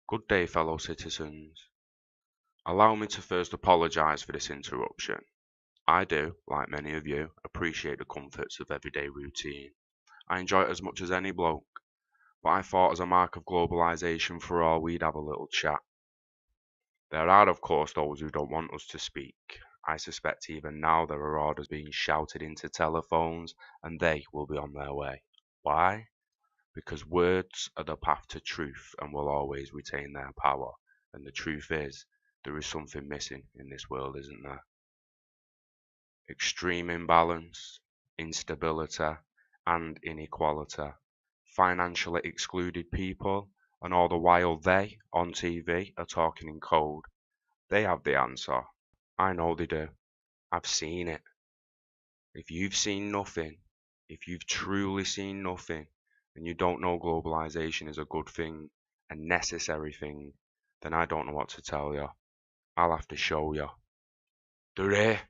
Good day, fellow citizens. Allow me to first apologise for this interruption. I do, like many of you, appreciate the comforts of everyday routine. I enjoy it as much as any bloke, but I thought as a mark of globalisation for all, we'd have a little chat. There are, of course, those who don't want us to speak. I suspect even now there are orders being shouted into telephones, and they will be on their way. Why? Because words are the path to truth and will always retain their power. And the truth is, there is something missing in this world, isn't there? Extreme imbalance, instability, and inequality. Financially excluded people, and all the while they, on TV, are talking in code. They have the answer. I know they do. I've seen it. If you've seen nothing, if you've truly seen nothing, and you don't know globalization is a good thing, a necessary thing, then I don't know what to tell you. I'll have to show you. Duré.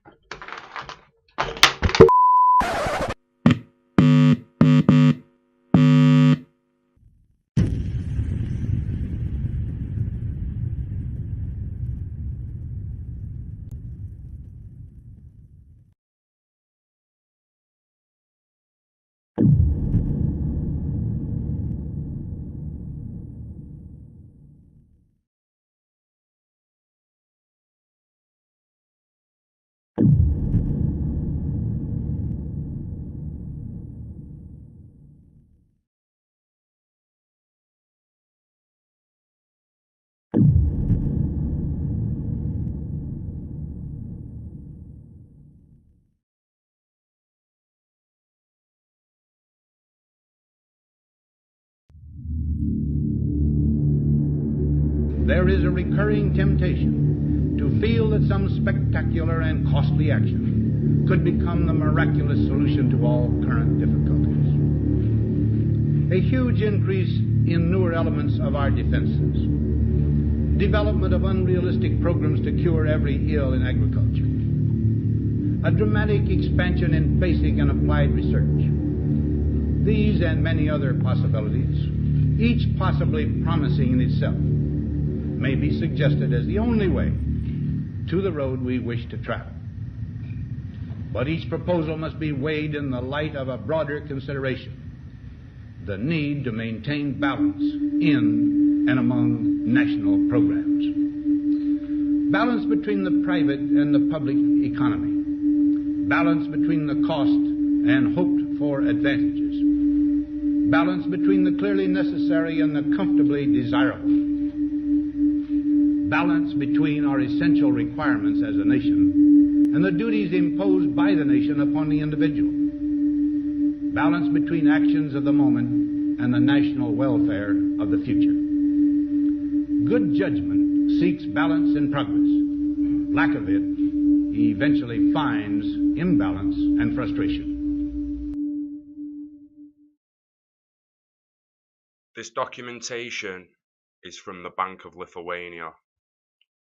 There is a recurring temptation to feel that some spectacular and costly action could become the miraculous solution to all current difficulties. A huge increase in newer elements of our defenses, development of unrealistic programs to cure every ill in agriculture, a dramatic expansion in basic and applied research. These and many other possibilities, each possibly promising in itself, may be suggested as the only way to the road we wish to travel. But each proposal must be weighed in the light of a broader consideration, the need to maintain balance in and among national programs. Balance between the private and the public economy. Balance between the cost and hoped-for advantages. Balance between the clearly necessary and the comfortably desirable. Balance between our essential requirements as a nation and the duties imposed by the nation upon the individual. Balance between actions of the moment and the national welfare of the future. Good judgment seeks balance in progress. Lack of it eventually finds imbalance and frustration. This documentation is from the Bank of Lithuania.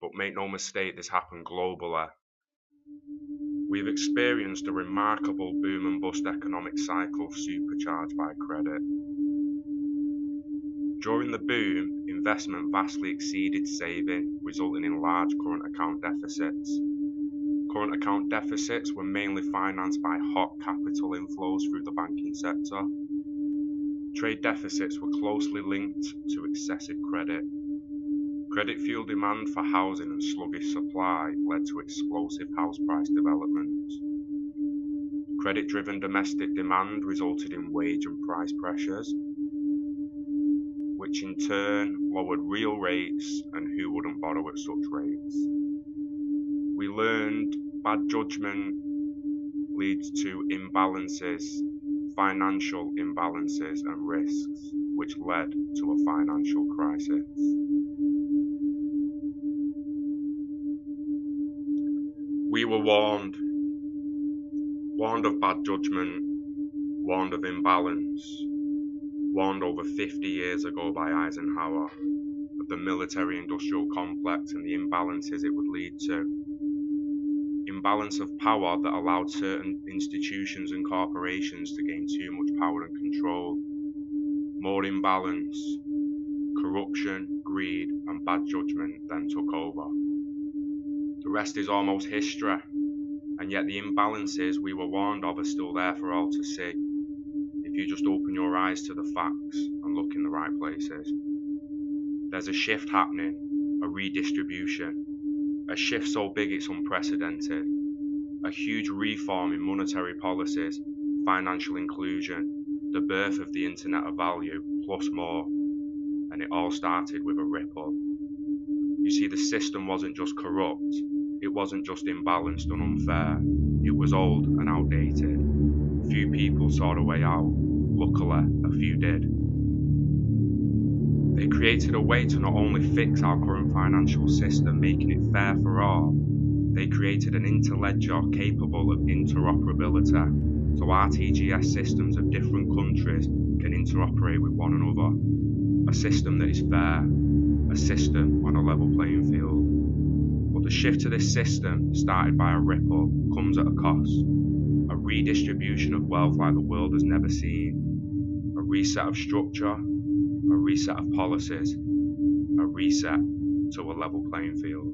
But make no mistake, this happened globally. We've experienced a remarkable boom and bust economic cycle supercharged by credit. During the boom, investment vastly exceeded saving, resulting in large current account deficits. Current account deficits were mainly financed by hot capital inflows through the banking sector. Trade deficits were closely linked to excessive credit. Credit-fueled demand for housing and sluggish supply led to explosive house price development. Credit-driven domestic demand resulted in wage and price pressures, which in turn lowered real rates, and who wouldn't borrow at such rates? We learned bad judgment leads to imbalances, financial imbalances and risks, which led to a financial crisis. We were warned of bad judgment, warned of imbalance, warned over 50 years ago by Eisenhower of the military-industrial complex and the imbalances it would lead to. imbalance of power that allowed certain institutions and corporations to gain too much power and control. More imbalance, corruption, greed, and bad judgment then took over. The rest is almost history, and yet the imbalances we were warned of are still there for all to see, if you just open your eyes to the facts and look in the right places. There's a shift happening, a redistribution, a shift so big it's unprecedented, a huge reform in monetary policies, financial inclusion, the birth of the Internet of Value, plus more, and it all started with a ripple. You see, the system wasn't just corrupt, it wasn't just imbalanced and unfair, it was old and outdated. Few people saw a way out, luckily a few did. They created a way to not only fix our current financial system, making it fair for all, they created an interledger capable of interoperability, so RTGS systems of different countries can interoperate with one another. A system that is fair, a system on a level playing field. But the shift to this system, started by a ripple, comes at a cost. A redistribution of wealth like the world has never seen. A reset of structure, a reset of policies, a reset to a level playing field.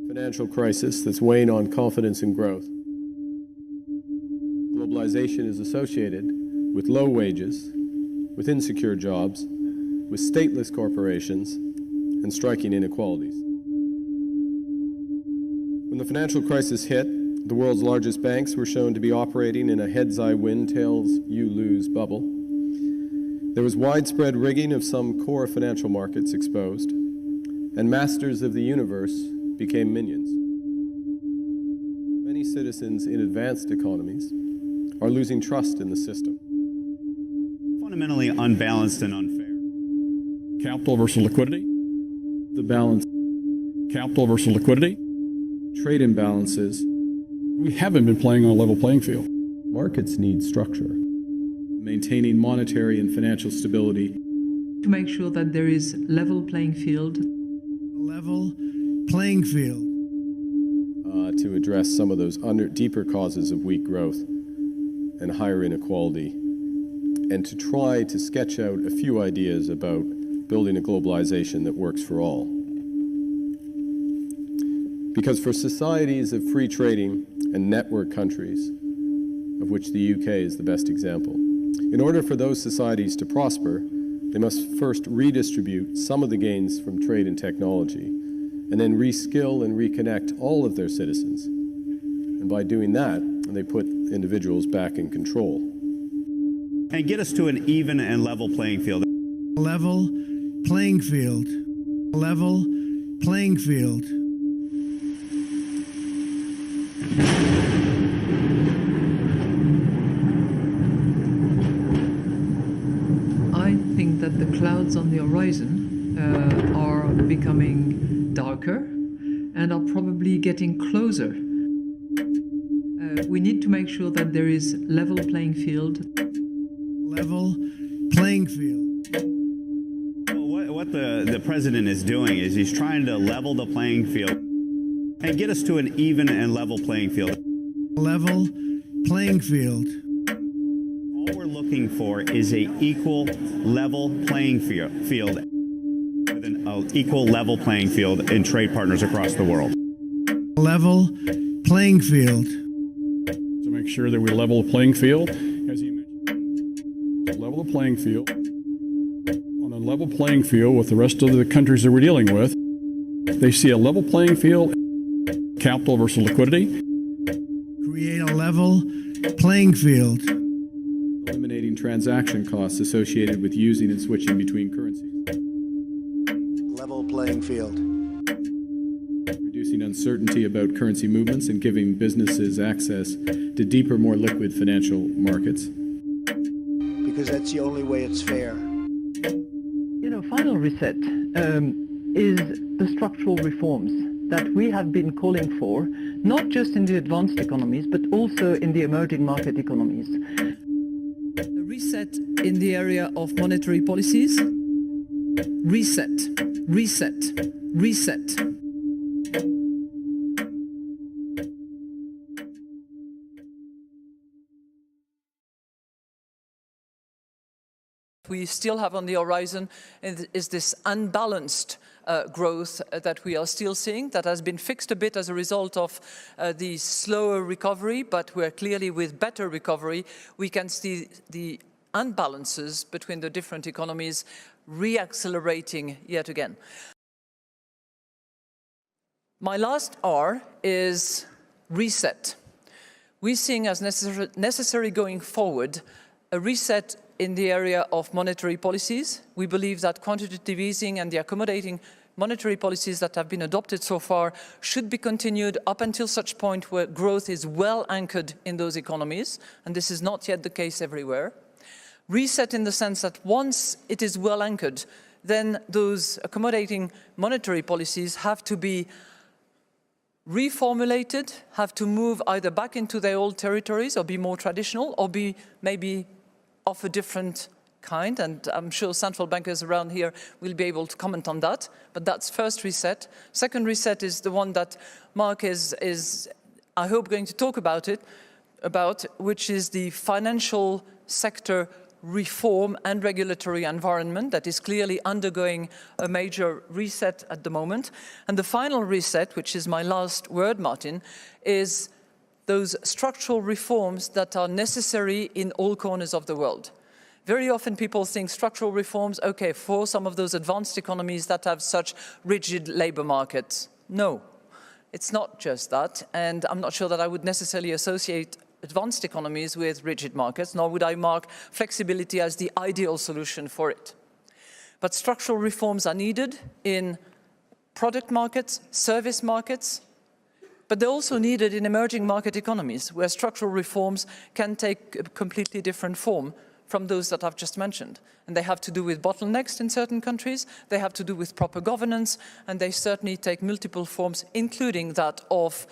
Financial crisis that's weighing on confidence and growth. Globalization is associated with low wages, with insecure jobs, with stateless corporations, and striking inequalities. When the financial crisis hit, the world's largest banks were shown to be operating in a heads-I-win, tails-you-lose bubble. There was widespread rigging of some core financial markets exposed, and masters of the universe became minions. Many citizens in advanced economies are losing trust in the system. Fundamentally unbalanced and unfair. Capital versus liquidity. The balance. Capital versus liquidity. Trade imbalances. We haven't been playing on a level playing field. Markets need structure. Maintaining monetary and financial stability. To make sure that there is level playing field. Level playing field. To address some of those deeper causes of weak growth and higher inequality, and to try to sketch out a few ideas about building a globalization that works for all. Because for societies of free trading and network countries, of which the UK is the best example, in order for those societies to prosper, they must first redistribute some of the gains from trade and technology, and then reskill and reconnect all of their citizens. And by doing that, they put individuals back in control. And get us to an even and level playing field. Level playing field. Level playing field. I think that the clouds on the horizon are becoming darker and are probably getting closer. We need to make sure that there is level playing field. Level playing field. Well, what the president is doing is he's trying to level the playing field and get us to an even and level playing field. Level playing field. All we're looking for is a equal level playing field with an equal level playing field in trade partners across the world. Level playing field. To make sure that we level the playing field, as you mentioned, to level the playing field on a level playing field with the rest of the countries that we're dealing with. They see a level playing field, capital versus liquidity. Create a level playing field. Eliminating transaction costs associated with using and switching between currencies. Level playing field. Reducing uncertainty about currency movements and giving businesses access to deeper, more liquid financial markets. Because that's the only way it's fair. Final reset is the structural reforms that we have been calling for, not just in the advanced economies, but also in the emerging market economies. A reset in the area of monetary policies. Reset, reset, reset. We still have on the horizon is this unbalanced growth that we are still seeing, that has been fixed a bit as a result of the slower recovery, but where clearly with better recovery we can see the unbalances between the different economies reaccelerating yet again. My last R is reset. We're seeing as necessary going forward a reset in the area of monetary policies. We believe that quantitative easing and the accommodating monetary policies that have been adopted so far should be continued up until such point where growth is well anchored in those economies, and this is not yet the case everywhere. Reset in the sense that once it is well anchored, then those accommodating monetary policies have to be reformulated, have to move either back into their old territories or be more traditional or be maybe of a different kind, and I'm sure central bankers around here will be able to comment on that. But that's first reset. Second reset is the one that Mark is I hope, going to talk about, which is the financial sector reform and regulatory environment that is clearly undergoing a major reset at the moment. And the final reset, which is my last word, Martin, is those structural reforms that are necessary in all corners of the world. Very often people think structural reforms, okay, for some of those advanced economies that have such rigid labor markets. No, it's not just that. And I'm not sure that I would necessarily associate advanced economies with rigid markets, nor would I mark flexibility as the ideal solution for it. But structural reforms are needed in product markets, service markets, but they're also needed in emerging market economies, where structural reforms can take a completely different form from those that I've just mentioned. And they have to do with bottlenecks in certain countries, they have to do with proper governance, and they certainly take multiple forms, including that of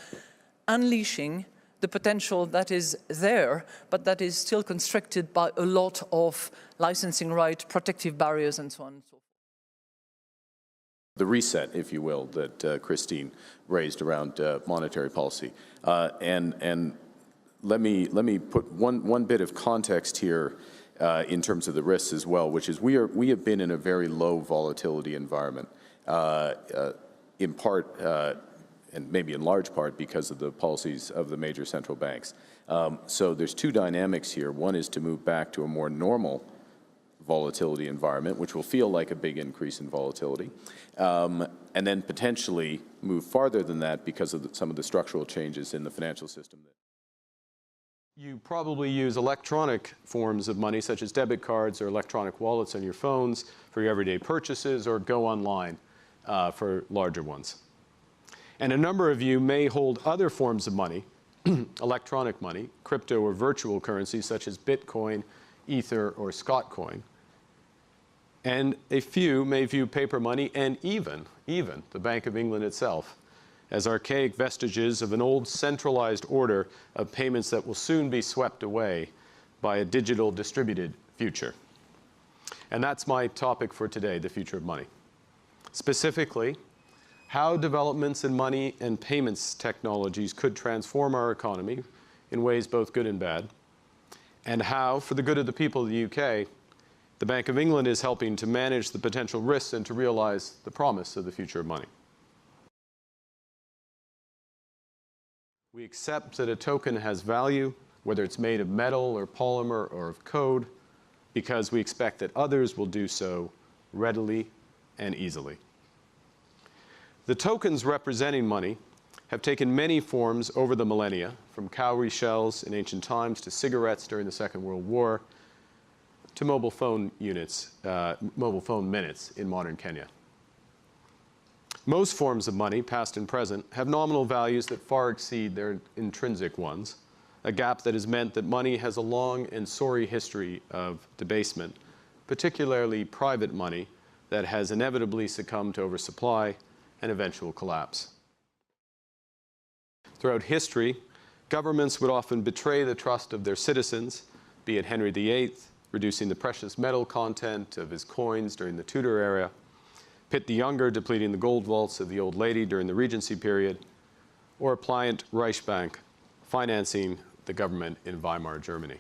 unleashing the potential that is there, but that is still constricted by a lot of licensing right, protective barriers, and so on and so forth. The reset, if you will, that Christine raised around monetary policy. And let me put one bit of context here in terms of the risks as well, which is we have been in a very low volatility environment, in part, and maybe in large part, because of the policies of the major central banks. So there's two dynamics here. One is to move back to a more normal volatility environment, which will feel like a big increase in volatility, and then potentially move farther than that because of some of the structural changes in the financial system. You probably use electronic forms of money, such as debit cards or electronic wallets on your phones for your everyday purchases, or go online for larger ones. And a number of you may hold other forms of money, electronic money, crypto or virtual currencies such as Bitcoin, Ether, or Scotcoin. And a few may view paper money and even the Bank of England itself as archaic vestiges of an old centralized order of payments that will soon be swept away by a digital distributed future. And that's my topic for today, the future of money. Specifically, how developments in money and payments technologies could transform our economy in ways both good and bad, and how, for the good of the people of the UK, the Bank of England is helping to manage the potential risks and to realize the promise of the future of money. We accept that a token has value, whether it's made of metal or polymer or of code, because we expect that others will do so readily and easily. The tokens representing money have taken many forms over the millennia, from cowrie shells in ancient times to cigarettes during the Second World War, to mobile phone minutes in modern Kenya. Most forms of money, past and present, have nominal values that far exceed their intrinsic ones, a gap that has meant that money has a long and sorry history of debasement, particularly private money that has inevitably succumbed to oversupply and eventual collapse. Throughout history, governments would often betray the trust of their citizens, be it Henry VIII, reducing the precious metal content of his coins during the Tudor era, Pitt the Younger depleting the gold vaults of the Old Lady during the Regency period, or a pliant Reichsbank financing the government in Weimar Germany.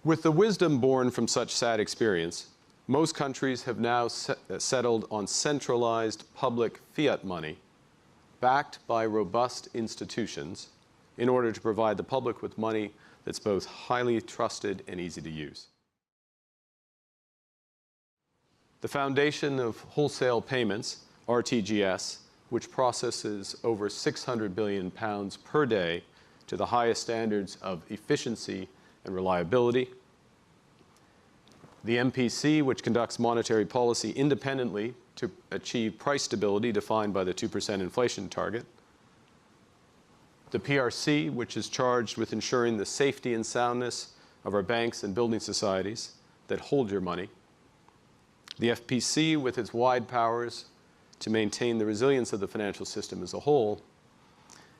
With the wisdom born from such sad experience, most countries have now settled on centralized public fiat money backed by robust institutions in order to provide the public with money that's both highly trusted and easy to use. The foundation of wholesale payments, RTGS, which processes over £600 billion per day to the highest standards of efficiency and reliability. The MPC, which conducts monetary policy independently to achieve price stability defined by the 2% inflation target. The PRC, which is charged with ensuring the safety and soundness of our banks and building societies that hold your money. The FPC, with its wide powers to maintain the resilience of the financial system as a whole.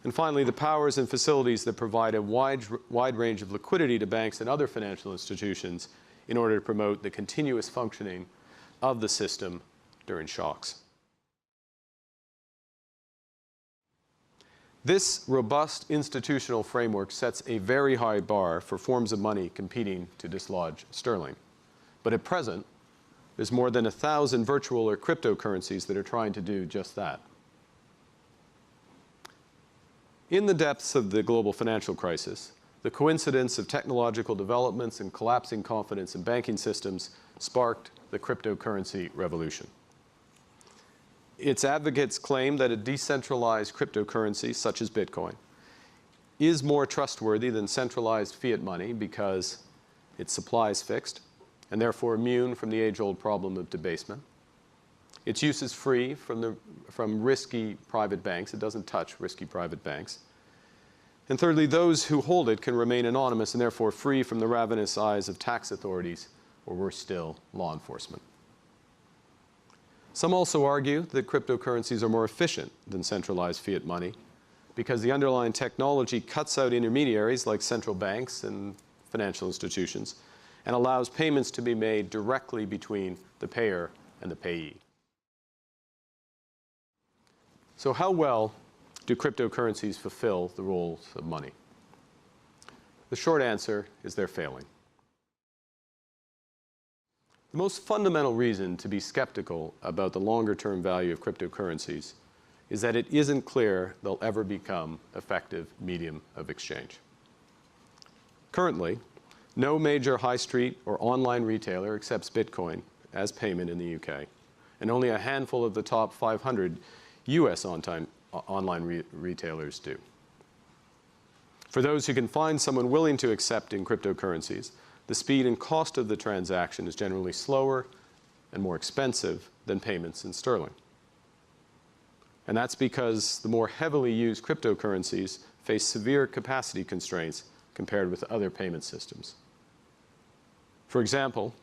And finally, the powers and facilities that provide a wide range of liquidity to banks and other financial institutions in order to promote the continuous functioning of the system during shocks. This robust institutional framework sets a very high bar for forms of money competing to dislodge sterling. But at present, there's more than 1,000 virtual or cryptocurrencies that are trying to do just that. In the depths of the global financial crisis, the coincidence of technological developments and collapsing confidence in banking systems sparked the cryptocurrency revolution. Its advocates claim that a decentralized cryptocurrency, such as Bitcoin, is more trustworthy than centralized fiat money because its supply is fixed and therefore immune from the age-old problem of debasement. Its use is free from risky private banks. It doesn't touch risky private banks. And thirdly, those who hold it can remain anonymous and therefore free from the ravenous eyes of tax authorities, or worse still, law enforcement. Some also argue that cryptocurrencies are more efficient than centralized fiat money because the underlying technology cuts out intermediaries like central banks and financial institutions and allows payments to be made directly between the payer and the payee. So how well do cryptocurrencies fulfill the roles of money? The short answer is they're failing. The most fundamental reason to be skeptical about the longer-term value of cryptocurrencies is that it isn't clear they'll ever become effective medium of exchange. Currently, no major high street or online retailer accepts Bitcoin as payment in the UK, and only a handful of the top 500 US online retailers do. For those who can find someone willing to accept in cryptocurrencies, the speed and cost of the transaction is generally slower and more expensive than payments in sterling. And that's because the more heavily used cryptocurrencies face severe capacity constraints compared with other payment systems. For example,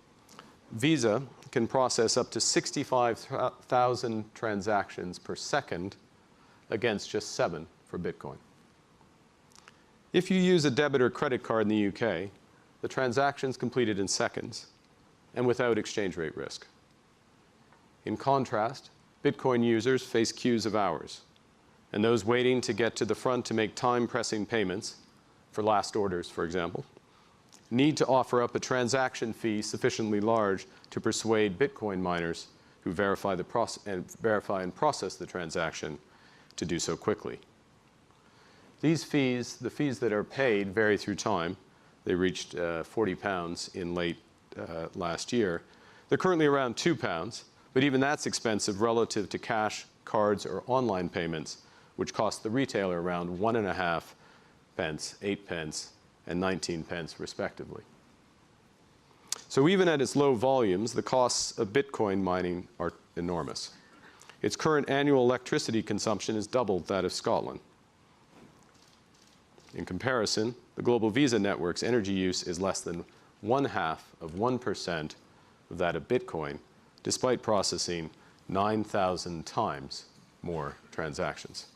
Visa can process up to 65,000 transactions per second against just 7 for Bitcoin. If you use a debit or credit card in the UK, the transaction's completed in seconds and without exchange rate risk. In contrast, Bitcoin users face queues of hours, and those waiting to get to the front to make time-pressing payments, for last orders, for example, need to offer up a transaction fee sufficiently large to persuade Bitcoin miners who verify and process the transaction to do so quickly. These fees, the fees that are paid, vary through time. They reached £40 in late last year. They're currently around £2, but even that's expensive relative to cash, cards, or online payments, which cost the retailer around 1.5 pence, 8 pence, and 19 pence, respectively. So even at its low volumes, the costs of Bitcoin mining are enormous. Its current annual electricity consumption is double that of Scotland. In comparison, the global Visa network's energy use is less than 0.5% of that of Bitcoin, despite processing 9,000 times more transactions.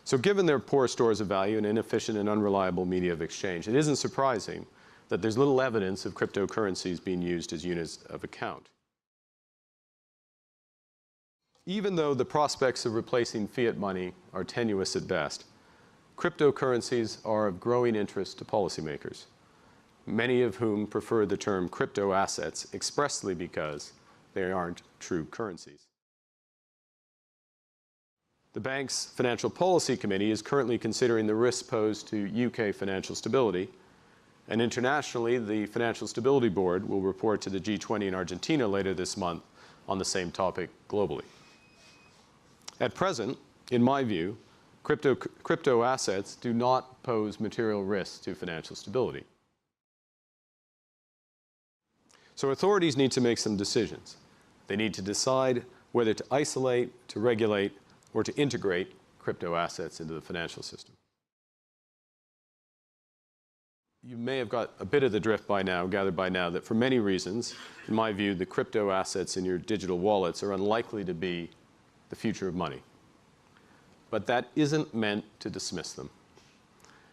So given their poor stores of value and inefficient and unreliable media of exchange, it isn't surprising that there's little evidence of cryptocurrencies being used as units of account. Even though the prospects of replacing fiat money are tenuous at best, cryptocurrencies are of growing interest to policymakers, many of whom prefer the term crypto assets expressly because they aren't true currencies. The bank's Financial Policy Committee is currently considering the risks posed to UK financial stability, and internationally, the Financial Stability Board will report to the G20 in Argentina later this month on the same topic globally. At present, in my view, crypto assets do not pose material risks to financial stability. So authorities need to make some decisions. They need to decide whether to isolate, to regulate, or to integrate crypto assets into the financial system. You may have got a bit of the drift by now, gathered by now, that for many reasons, in my view, the crypto assets in your digital wallets are unlikely to be the future of money. But that isn't meant to dismiss them.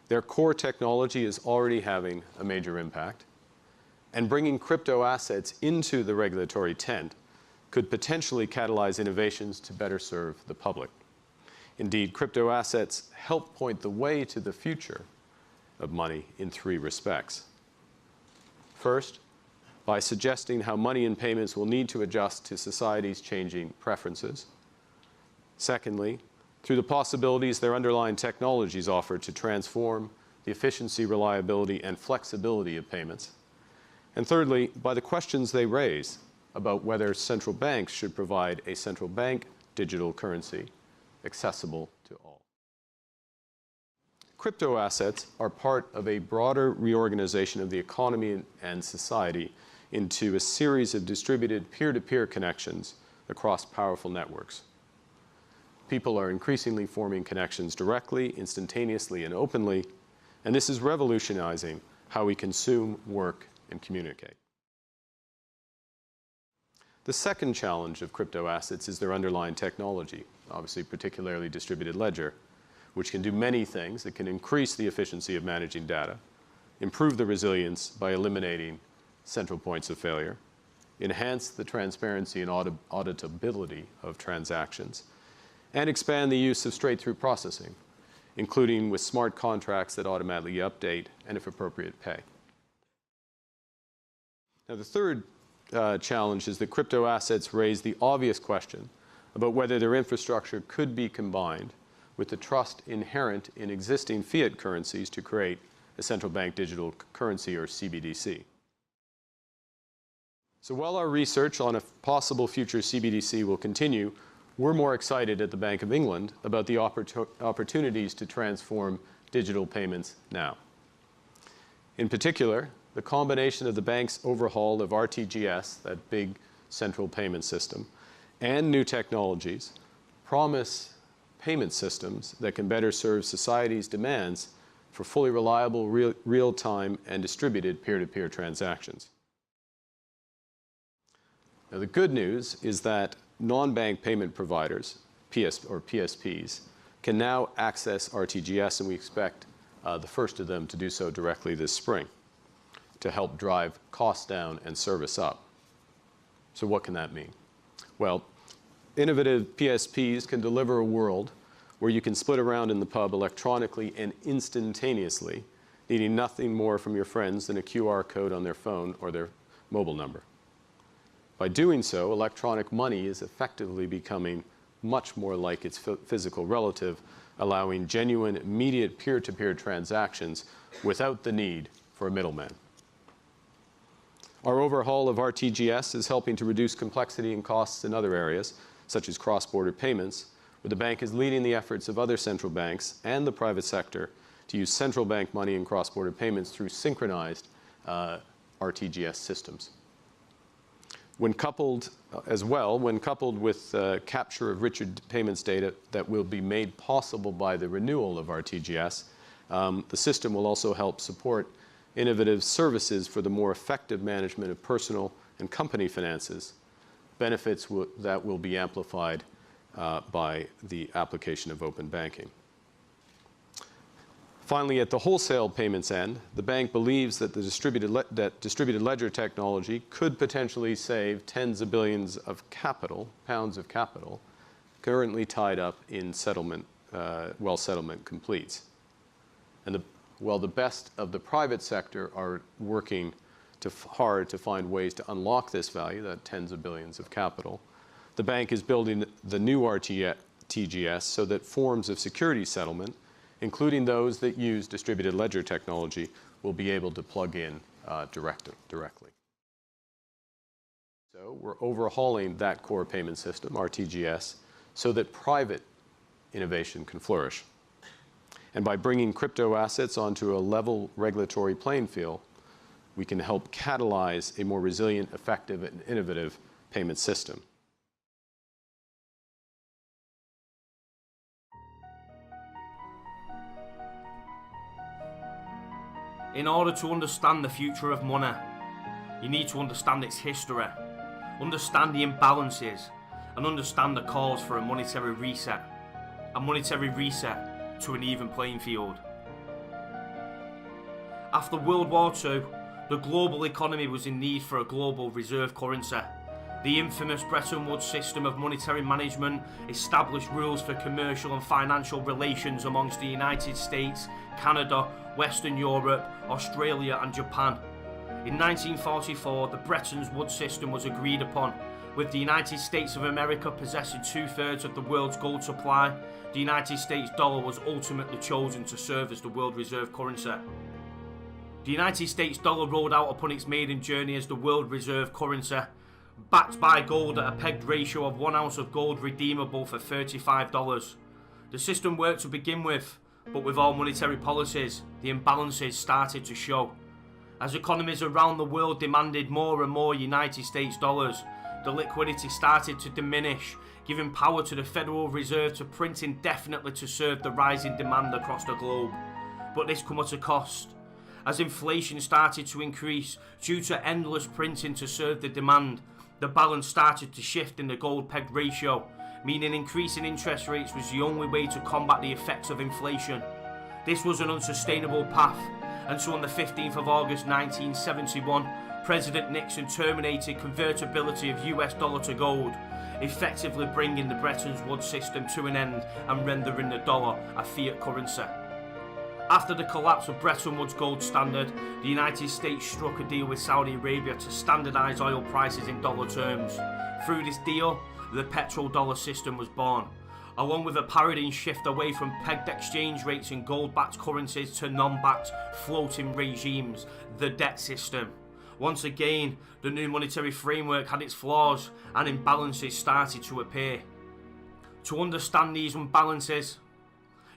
Their core technology is already having a major impact, and bringing crypto assets into the regulatory tent could potentially catalyze innovations to better serve the public. Indeed, crypto assets help point the way to the future of money in three respects. First, by suggesting how money and payments will need to adjust to society's changing preferences. Secondly, through the possibilities their underlying technologies offer to transform the efficiency, reliability, and flexibility of payments. And thirdly, by the questions they raise about whether central banks should provide a central bank digital currency accessible to all. Crypto assets are part of a broader reorganization of the economy and society into a series of distributed peer-to-peer connections across powerful networks. People are increasingly forming connections directly, instantaneously, and openly, and this is revolutionizing how we consume, work, and communicate. The second challenge of crypto assets is their underlying technology, obviously particularly distributed ledger, which can do many things. It can increase the efficiency of managing data, improve the resilience by eliminating central points of failure, enhance the transparency and auditability of transactions, and expand the use of straight-through processing, including with smart contracts that automatically update and, if appropriate, pay. Now, the third challenge is that crypto assets raise the obvious question about whether their infrastructure could be combined with the trust inherent in existing fiat currencies to create a central bank digital currency, or CBDC. So while our research on a possible future CBDC will continue, we're more excited at the Bank of England about the opportunities to transform digital payments now. In particular, the combination of the bank's overhaul of RTGS, that big central payment system, and new technologies promise payment systems that can better serve society's demands for fully reliable, real-time, and distributed peer-to-peer transactions. Now, the good news is that non-bank payment providers, PSPs, can now access RTGS, and we expect the first of them to do so directly this spring to help drive costs down and service up. So what can that mean? Well, innovative PSPs can deliver a world where you can split around in the pub electronically and instantaneously, needing nothing more from your friends than a QR code on their phone or their mobile number. By doing so, electronic money is effectively becoming much more like its physical relative, allowing genuine, immediate peer-to-peer transactions without the need for a middleman. Our overhaul of RTGS is helping to reduce complexity and costs in other areas, such as cross-border payments, where the bank is leading the efforts of other central banks and the private sector to use central bank money in cross-border payments through synchronized RTGS systems. When coupled with capture of richer payments data that will be made possible by the renewal of RTGS, the system will also help support innovative services for the more effective management of personal and company finances, benefits that will be amplified by the application of open banking. Finally, at the wholesale payments end, the bank believes that the distributed ledger technology could potentially save tens of billions of capital, pounds of capital, currently tied up in settlement, while settlement completes. And while the best of the private sector are working hard to find ways to unlock this value, that tens of billions of capital, the bank is building the new TGS so that forms of security settlement, including those that use distributed ledger technology, will be able to plug in directly. So we're overhauling that core payment system, RTGS, so that private innovation can flourish. And by bringing crypto assets onto a level regulatory playing field, we can help catalyze a more resilient, effective, and innovative payment system. In order to understand the future of money, you need to understand its history, understand the imbalances, and understand the cause for a monetary reset to an even playing field. After World War II, the global economy was in need for a global reserve currency. The infamous Bretton Woods system of monetary management established rules for commercial and financial relations amongst the United States, Canada, Western Europe, Australia and Japan. In 1944, the Bretton Woods system was agreed upon. With the United States of America possessing 2/3 of the world's gold supply, the United States dollar was ultimately chosen to serve as the world reserve currency. The United States dollar rode out upon its maiden journey as the world reserve currency, backed by gold at a pegged ratio of 1 ounce of gold redeemable for $35. The system worked to begin with, but with all monetary policies, the imbalances started to show. As economies around the world demanded more and more United States dollars, the liquidity started to diminish, giving power to the Federal Reserve to print indefinitely to serve the rising demand across the globe. But this came at a cost. As inflation started to increase due to endless printing to serve the demand, the balance started to shift in the gold-pegged ratio, meaning increasing interest rates was the only way to combat the effects of inflation. This was an unsustainable path, and so on the 15th of August 1971, President Nixon terminated convertibility of US dollar to gold, effectively bringing the Bretton Woods system to an end and rendering the dollar a fiat currency. After the collapse of Bretton Woods gold standard, the United States struck a deal with Saudi Arabia to standardize oil prices in dollar terms. Through this deal, the petrodollar system was born, along with a paradigm shift away from pegged exchange rates in gold-backed currencies to non-backed floating regimes, the debt system. Once again, the new monetary framework had its flaws and imbalances started to appear. To understand these imbalances,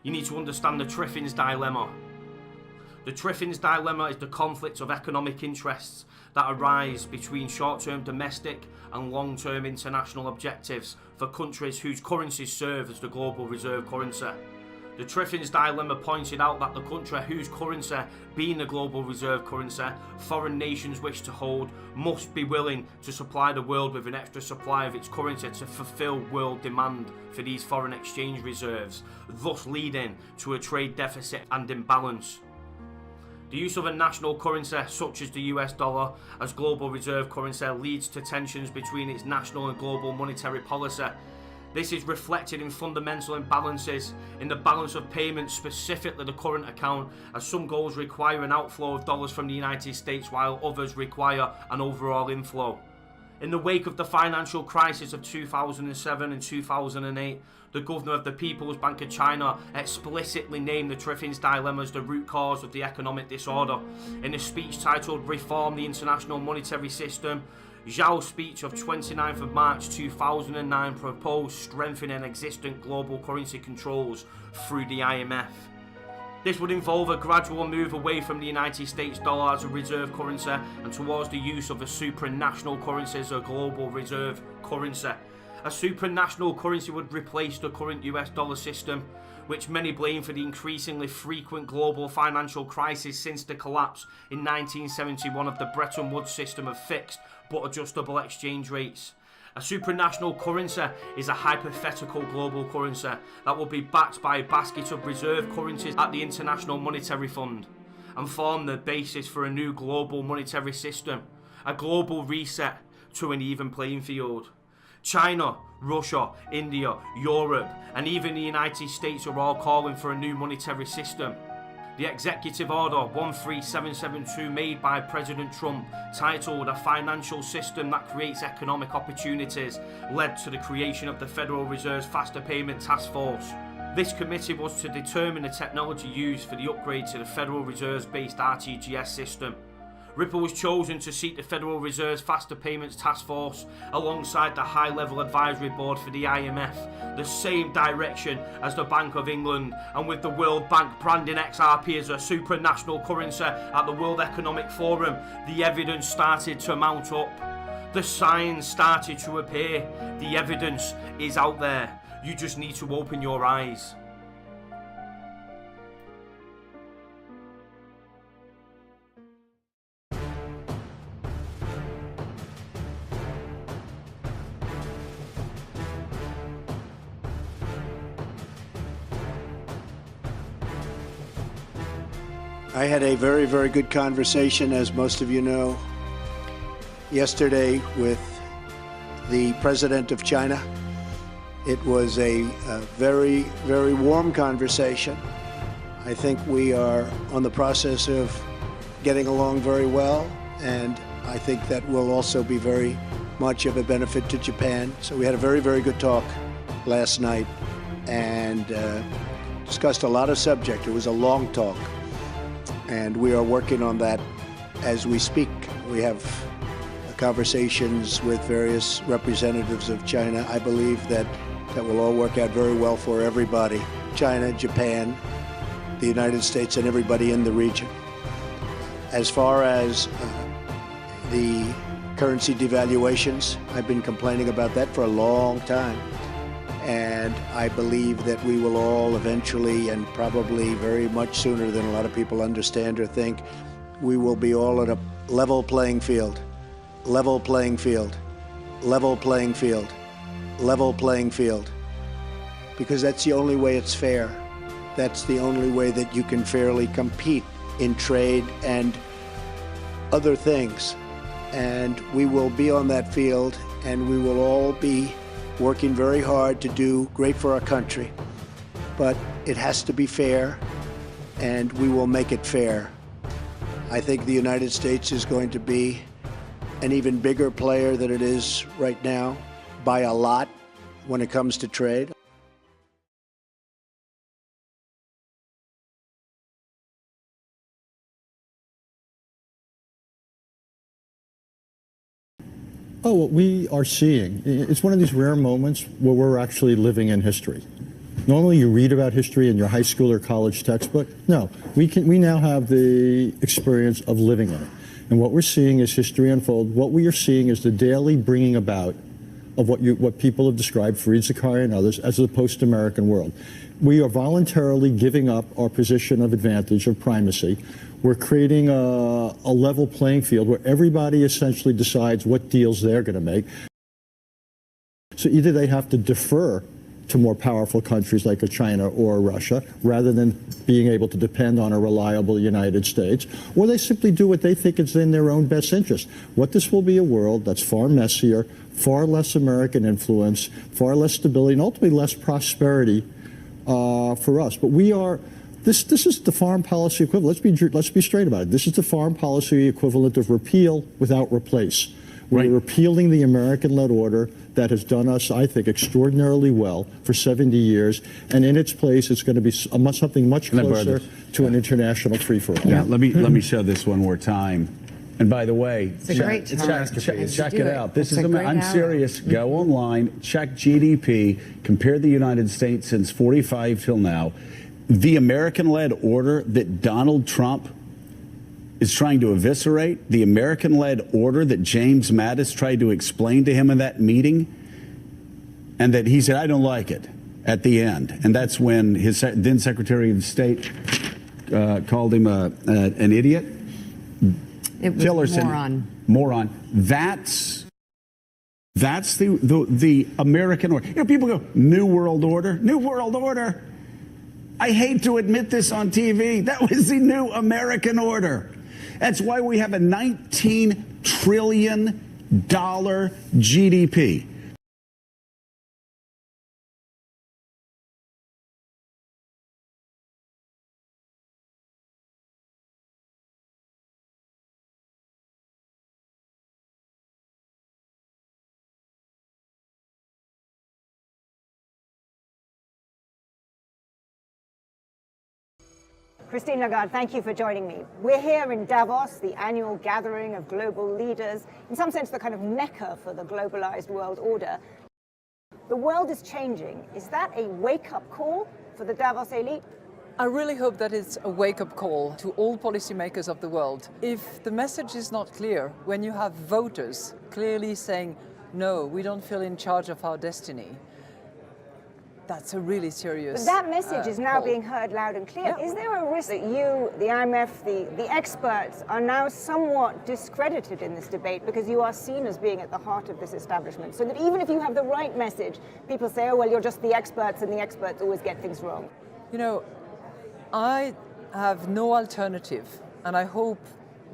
you need to understand the Triffin's dilemma. The Triffin's dilemma is the conflict of economic interests that arise between short-term domestic and long-term international objectives for countries whose currencies serve as the global reserve currency. The Triffin's dilemma pointed out that the country whose currency, being the global reserve currency, foreign nations wish to hold, must be willing to supply the world with an extra supply of its currency to fulfill world demand for these foreign exchange reserves, thus leading to a trade deficit and imbalance. The use of a national currency, such as the US dollar, as global reserve currency leads to tensions between its national and global monetary policy. This is reflected in fundamental imbalances in the balance of payments, specifically the current account, as some goals require an outflow of dollars from the United States while others require an overall inflow. In the wake of the financial crisis of 2007 and 2008, the governor of the People's Bank of China explicitly named the Triffin's dilemma as the root cause of the economic disorder. In a speech titled "Reform the International Monetary System," Zhao's speech of 29th of March 2009 proposed strengthening existing global currency controls through the IMF. This would involve a gradual move away from the United States dollar as a reserve currency and towards the use of a supranational currency as a global reserve currency. A supranational currency would replace the current US dollar system, which many blame for the increasingly frequent global financial crisis since the collapse in 1971 of the Bretton Woods system of fixed but adjustable exchange rates. A supranational currency is a hypothetical global currency that will be backed by a basket of reserve currencies at the International Monetary Fund and form the basis for a new global monetary system, a global reset to an even playing field. China, Russia, India, Europe, and even the United States are all calling for a new monetary system. The Executive Order 13772 made by President Trump, titled A Financial System That Creates Economic Opportunities, led to the creation of the Federal Reserve's Faster Payment Task Force. This committee was to determine the technology used for the upgrade to the Federal Reserve's based RTGS system. Ripple was chosen to seek the Federal Reserve's Faster Payments Task Force alongside the High-Level Advisory Board for the IMF, the same direction as the Bank of England, and with the World Bank branding XRP as a supranational currency at the World Economic Forum, the evidence started to mount up. The signs started to appear. The evidence is out there. You just need to open your eyes. I had a very, very good conversation, as most of you know, yesterday with the president of China. It was a very, very warm conversation. I think we are on the process of getting along very well, and I think that will also be very much of a benefit to Japan. So we had a very, very good talk last night and discussed a lot of subject. It was a long talk, and we are working on that as we speak. We have conversations with various representatives of China. I believe that will all work out very well for everybody. China, Japan, the United States, and everybody in the region. As far as the currency devaluations, I've been complaining about that for a long time. And I believe that we will all eventually, and probably very much sooner than a lot of people understand or think, we will be all at a level playing field. Level playing field. Level playing field. Level playing field. Because that's the only way it's fair. That's the only way that you can fairly compete in trade and other things. And we will be on that field, and we will all be working very hard to do great for our country. But it has to be fair, and we will make it fair. I think the United States is going to be an even bigger player than it is right now, by a lot, when it comes to trade. Oh, what we are seeing, it's one of these rare moments where we're actually living in history. Normally you read about history in your high school or college textbook. No, we now have the experience of living in it. And what we're seeing is history unfold. What we are seeing is the daily bringing about of what people have described, Fareed Zakaria and others, as the post-American world. We are voluntarily giving up our position of advantage, of primacy. We're creating a level playing field where everybody essentially decides what deals they're going to make. So either they have to defer to more powerful countries like a China or a Russia, rather than being able to depend on a reliable United States, or they simply do what they think is in their own best interest. What this will be a world that's far messier, far less American influence, far less stability, and ultimately less prosperity for us. But we are, this is the foreign policy equivalent. Let's be straight about it. This is the foreign policy equivalent of repeal without replace. We're repealing the American-led order that has done us, I think, extraordinarily well for 70 years, and in its place, it's going to be something much closer to an international free-for-all. Yeah, let me show this one more time. And by the way, it's a great time. Check it out. This is I'm serious. Go online, check GDP, compare the United States since 45 till now. The American-led order that Donald Trump is trying to eviscerate, the American-led order that James Mattis tried to explain to him in that meeting, and that he said, I don't like it, at the end. And that's when his then Secretary of State called him an idiot. It was Tillerson, moron. Moron. That's That's the American order. You know, people go, New World Order, New World Order. I hate to admit this on TV. That was the new American order. That's why we have a $19 trillion GDP. Christine Lagarde, thank you for joining me. We're here in Davos, the annual gathering of global leaders, in some sense the kind of mecca for the globalized world order. The world is changing. Is that a wake-up call for the Davos elite? I really hope that it's a wake-up call to all policymakers of the world. If the message is not clear, when you have voters clearly saying, no, we don't feel in charge of our destiny, that's a really serious But that message is now call. being heard loud and clear. Yeah. Is there a risk that you, the IMF, the experts are now somewhat discredited in this debate because you are seen as being at the heart of this establishment? So that even if you have the right message, people say, oh, well, you're just the experts and the experts always get things wrong. You know, I have no alternative, and I hope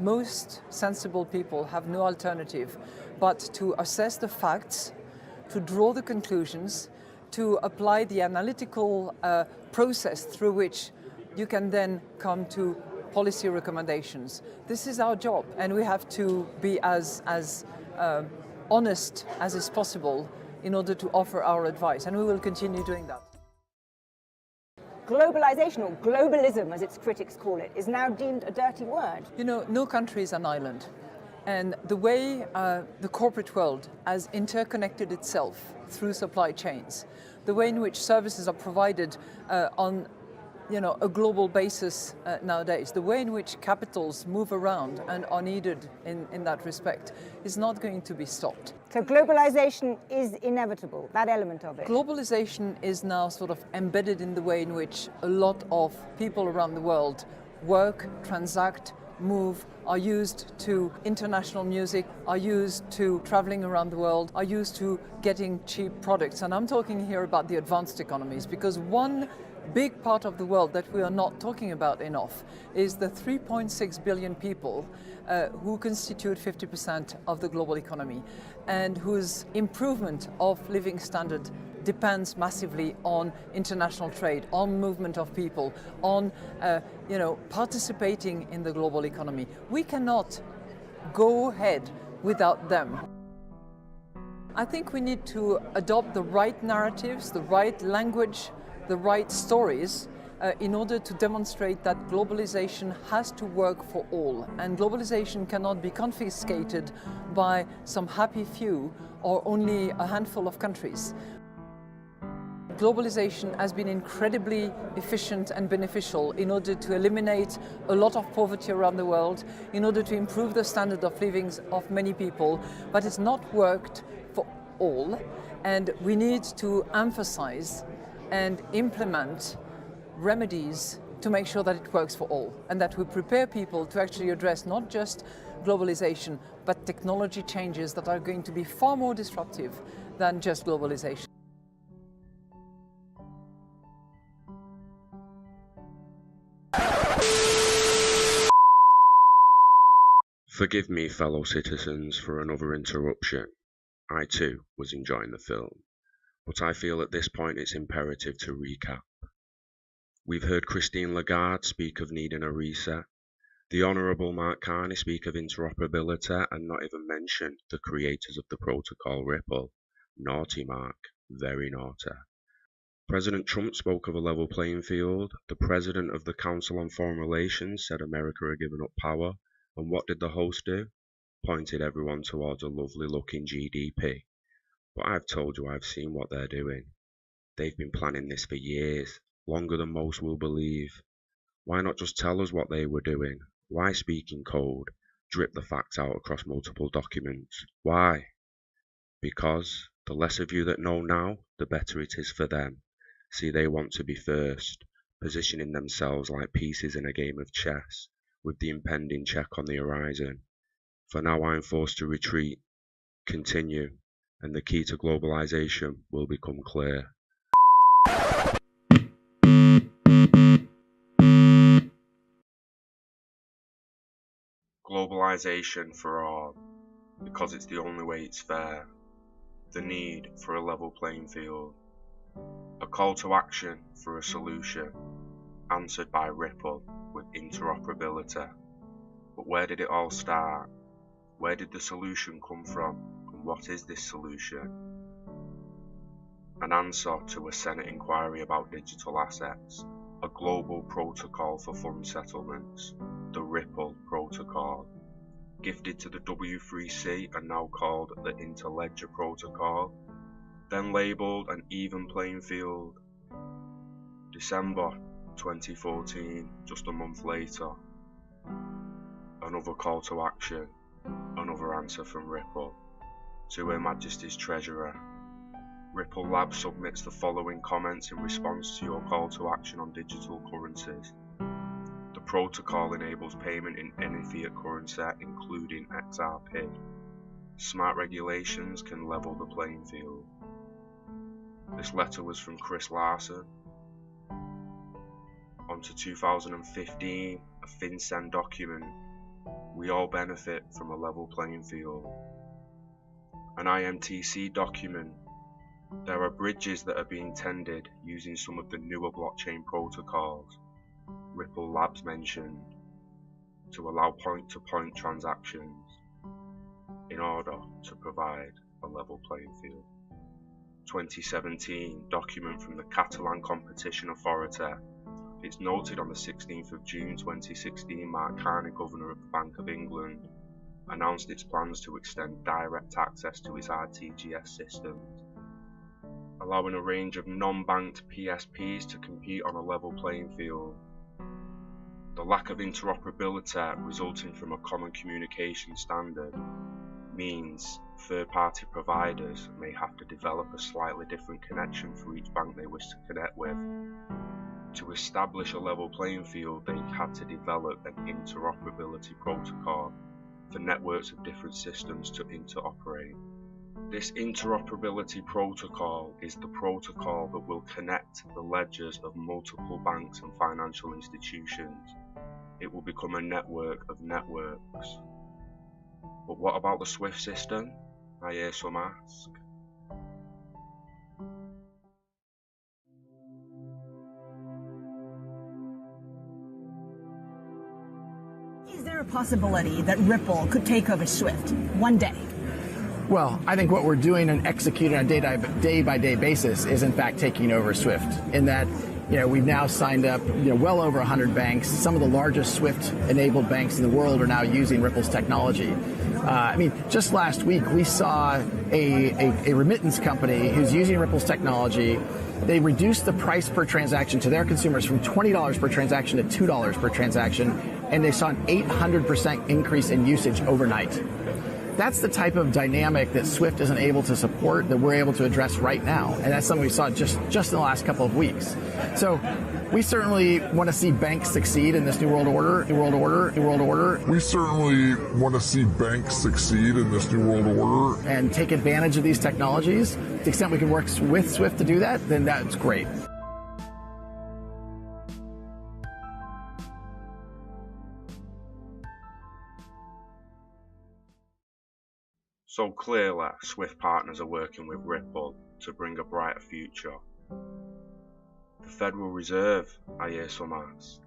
most sensible people have no alternative but to assess the facts, to draw the conclusions, to apply the analytical process through which you can then come to policy recommendations. This is our job, and we have to be as honest as is possible in order to offer our advice, and we will continue doing that. Globalization, or globalism as its critics call it, is now deemed a dirty word. You know, no country is an island. And the way the corporate world has interconnected itself through supply chains, the way in which services are provided on a global basis nowadays, the way in which capitals move around and are needed in that respect is not going to be stopped. So globalization is inevitable, that element of it. Globalization is now sort of embedded in the way in which a lot of people around the world work, transact, move, are used to international music, are used to traveling around the world, are used to getting cheap products. And I'm talking here about the advanced economies, because one big part of the world that we are not talking about enough is the 3.6 billion people who constitute 50% of the global economy and whose improvement of living standard depends massively on international trade, on movement of people, on participating in the global economy. We cannot go ahead without them. I think we need to adopt the right narratives, the right language, the right stories in order to demonstrate that globalization has to work for all, and globalization cannot be confiscated by some happy few or only a handful of countries. Globalization has been incredibly efficient and beneficial in order to eliminate a lot of poverty around the world, in order to improve the standard of living of many people, but it's not worked for all, and we need to emphasize and implement remedies to make sure that it works for all, and that we prepare people to actually address not just globalization, but technology changes that are going to be far more disruptive than just globalization. Forgive me, fellow citizens, for another interruption. I too was enjoying the film, but I feel at this point it's imperative to recap. We've heard Christine Lagarde speak of needing a reset, the Honourable Mark Carney speak of interoperability and not even mention the creators of the protocol Ripple. Naughty Mark, very naughty. President Trump spoke of a level playing field. The President of the Council on Foreign Relations said America had given up power. And what did the host do? Pointed everyone towards a lovely looking GDP. But I've told you I've seen what they're doing. They've been planning this for years, longer than most will believe. Why not just tell us what they were doing? Why speak in code? Drip the facts out across multiple documents? Why? Because the less of you that know now, the better it is for them. See, they want to be first, positioning themselves like pieces in a game of chess, with the impending check on the horizon. For now I'm forced to retreat. Continue. and the key to globalization will become clear. Globalization for all, because it's the only way it's fair. The need for a level playing field. A call to action for a solution, answered by Ripple with interoperability. But where did it all start? Where did the solution come from? And what is this solution? An answer to a Senate inquiry about digital assets, a global protocol for fund settlements, the Ripple Protocol, gifted to the W3C and now called the Interledger Protocol, then labelled an even playing field. December 2014, just a month later, another call to action, another answer from Ripple. To Her Majesty's Treasurer, Ripple Labs submits the following comments in response to your call to action on digital currencies. The protocol enables payment in any fiat currency, including XRP. Smart regulations can level the playing field. This letter was from Chris Larson. On to 2015, a FinCEN document. We all benefit from a level playing field. An IMTC document. There are bridges that are being tended using some of the newer blockchain protocols Ripple Labs mentioned to allow point-to-point transactions in order to provide a level playing field. 2017 document from the Catalan Competition Authority. It's noted on the 16th of June 2016, Mark Carney, Governor of the Bank of England, announced its plans to extend direct access to its RTGS systems, allowing a range of non-banked PSPs to compete on a level playing field. The lack of interoperability resulting from a common communication standard means third-party providers may have to develop a slightly different connection for each bank they wish to connect with. To establish a level playing field, they had to develop an interoperability protocol for networks of different systems to interoperate. This interoperability protocol is the protocol that will connect the ledgers of multiple banks and financial institutions. It will become a network of networks. But what about the SWIFT system? I hear some ask. Is there a possibility that Ripple could take over SWIFT one day? Well, I think what we're doing and executing on a day-by-day basis is in fact taking over SWIFT. In that, we've now signed up, well over 100 banks. Some of the largest SWIFT-enabled banks in the world are now using Ripple's technology. Just last week we saw a remittance company who's using Ripple's technology. They reduced the price per transaction to their consumers from $20 per transaction to $2 per transaction, and they saw an 800% increase in usage overnight. That's the type of dynamic that SWIFT isn't able to support that we're able to address right now, and that's something we saw just in the last couple of weeks. So we certainly want to see banks succeed in this new world order. We certainly want to see banks succeed in this new world order. And take advantage of these technologies. To the extent we can work with SWIFT to do that, then that's great. So clearly, SWIFT partners are working with Ripple to bring a brighter future. The Federal Reserve, I hear some ask.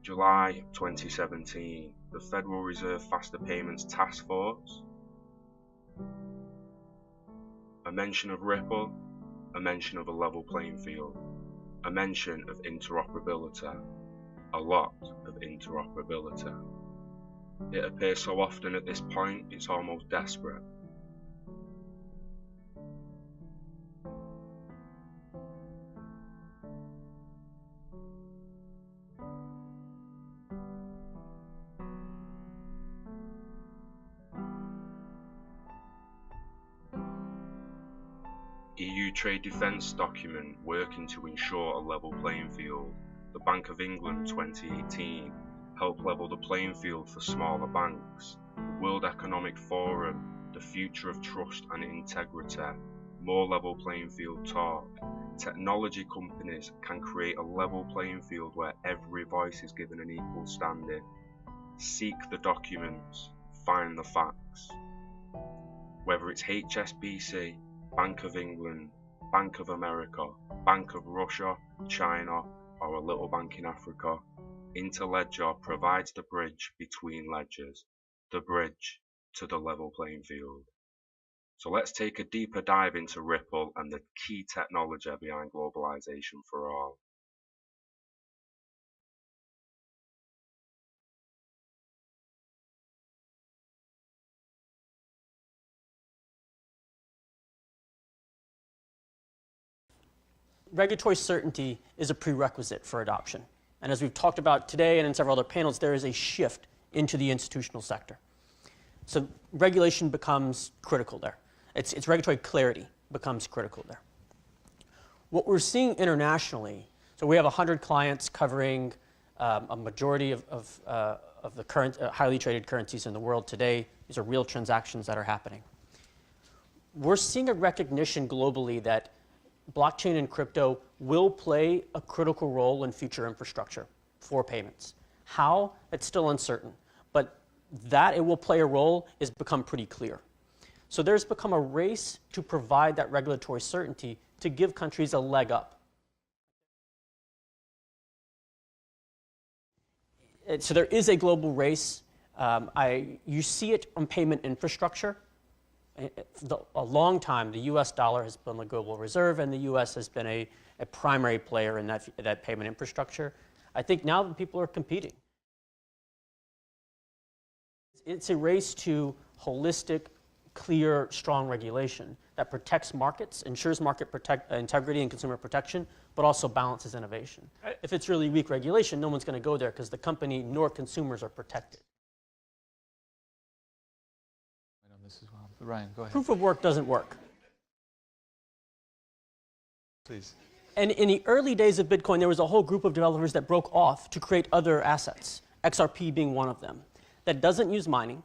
July 2017, the Federal Reserve Faster Payments Task Force. A mention of Ripple, a mention of a level playing field, a mention of interoperability, a lot of interoperability. It appears so often at this point, it's almost desperate. EU trade defence document working to ensure a level playing field. The Bank of England 2018 helped level the playing field for smaller banks. The World Economic Forum the future of trust and integrity, more level playing field talk. Technology companies can create a level playing field where every voice is given an equal standing. Seek the documents, find the facts. Whether it's HSBC, Bank of England, Bank of America, Bank of Russia, China, or a little bank in Africa, Interledger provides the bridge between ledgers, the bridge to the level playing field. So let's take a deeper dive into Ripple and the key technology behind globalization for all. Regulatory certainty is a prerequisite for adoption. And as we've talked about today and in several other panels, there is a shift into the institutional sector. So regulation becomes critical there. It's regulatory clarity becomes critical there. What we're seeing internationally, so we have 100 clients covering a majority of the current highly traded currencies in the world today. These are real transactions that are happening. We're seeing a recognition globally that blockchain and crypto will play a critical role in future infrastructure for payments. How? It's still uncertain, but that it will play a role has become pretty clear. So there's become a race to provide that regulatory certainty to give countries a leg up. So there is a global race. You see it on payment infrastructure. For a long time, the US dollar has been the global reserve, and the US has been a primary player in that payment infrastructure. I think now that people are competing. It's a race to holistic, clear, strong regulation that protects markets, ensures market integrity and consumer protection, but also balances innovation. If it's really weak regulation, no one's going to go there because the company nor consumers are protected. This as well. Ryan, go ahead. Proof of work doesn't work. Please. And in the early days of Bitcoin, there was a whole group of developers that broke off to create other assets, XRP being one of them, that doesn't use mining,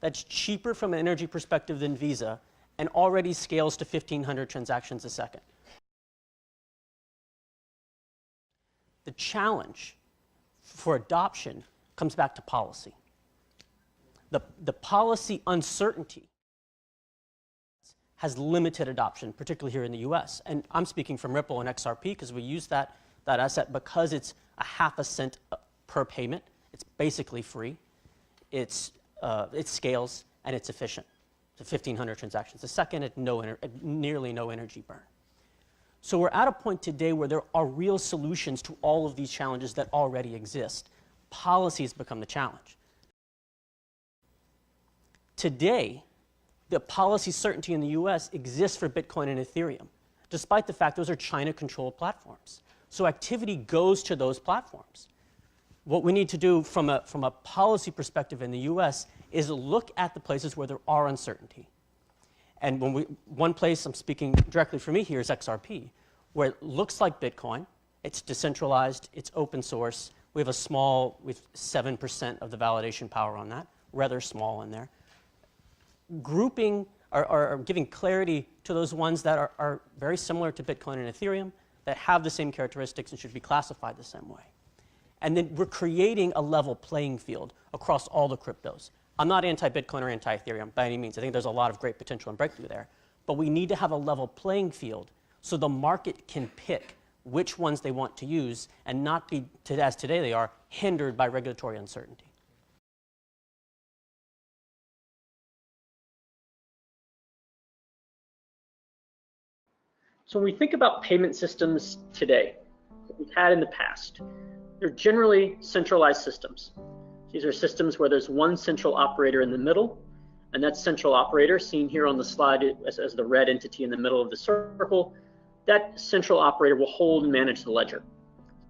that's cheaper from an energy perspective than Visa, and already scales to 1,500 transactions a second. The challenge for adoption comes back to policy. The policy uncertainty has limited adoption, particularly here in the US. And I'm speaking from Ripple and XRP because we use that asset because it's a half a cent per payment. It's basically free. It scales and it's efficient. It's 1,500 transactions a second at nearly no energy burn. So we're at a point today where there are real solutions to all of these challenges that already exist. Policy has become the challenge. Today, the policy certainty in the US exists for Bitcoin and Ethereum, despite the fact those are China-controlled platforms. So activity goes to those platforms. What we need to do from a policy perspective in the US is look at the places where there are uncertainty. And one place, I'm speaking directly for me here, is XRP, where it looks like Bitcoin. It's decentralized, it's open source. We have 7% of the validation power on that, rather small in there. Grouping or giving clarity to those ones that are very similar to Bitcoin and Ethereum, that have the same characteristics and should be classified the same way. And then we're creating a level playing field across all the cryptos. I'm not anti-Bitcoin or anti-Ethereum by any means. I think there's a lot of great potential and breakthrough there. But we need to have a level playing field so the market can pick which ones they want to use and not be, as today they are, hindered by regulatory uncertainty. So when we think about payment systems today, that we've had in the past, they're generally centralized systems. These are systems where there's one central operator in the middle, and that central operator, seen here on the slide as the red entity in the middle of the circle, that central operator will hold and manage the ledger.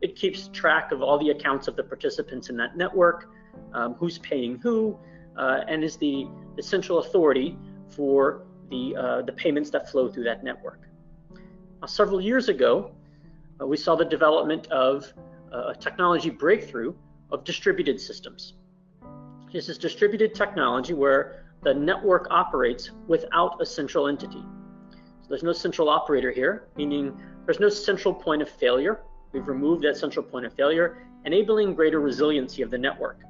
It keeps track of all the accounts of the participants in that network, who's paying who, and is the central authority for the payments that flow through that network. Now, several years ago, we saw the development of a technology breakthrough of distributed systems. This is distributed technology where the network operates without a central entity. So there's no central operator here, meaning there's no central point of failure. We've removed that central point of failure, enabling greater resiliency of the network.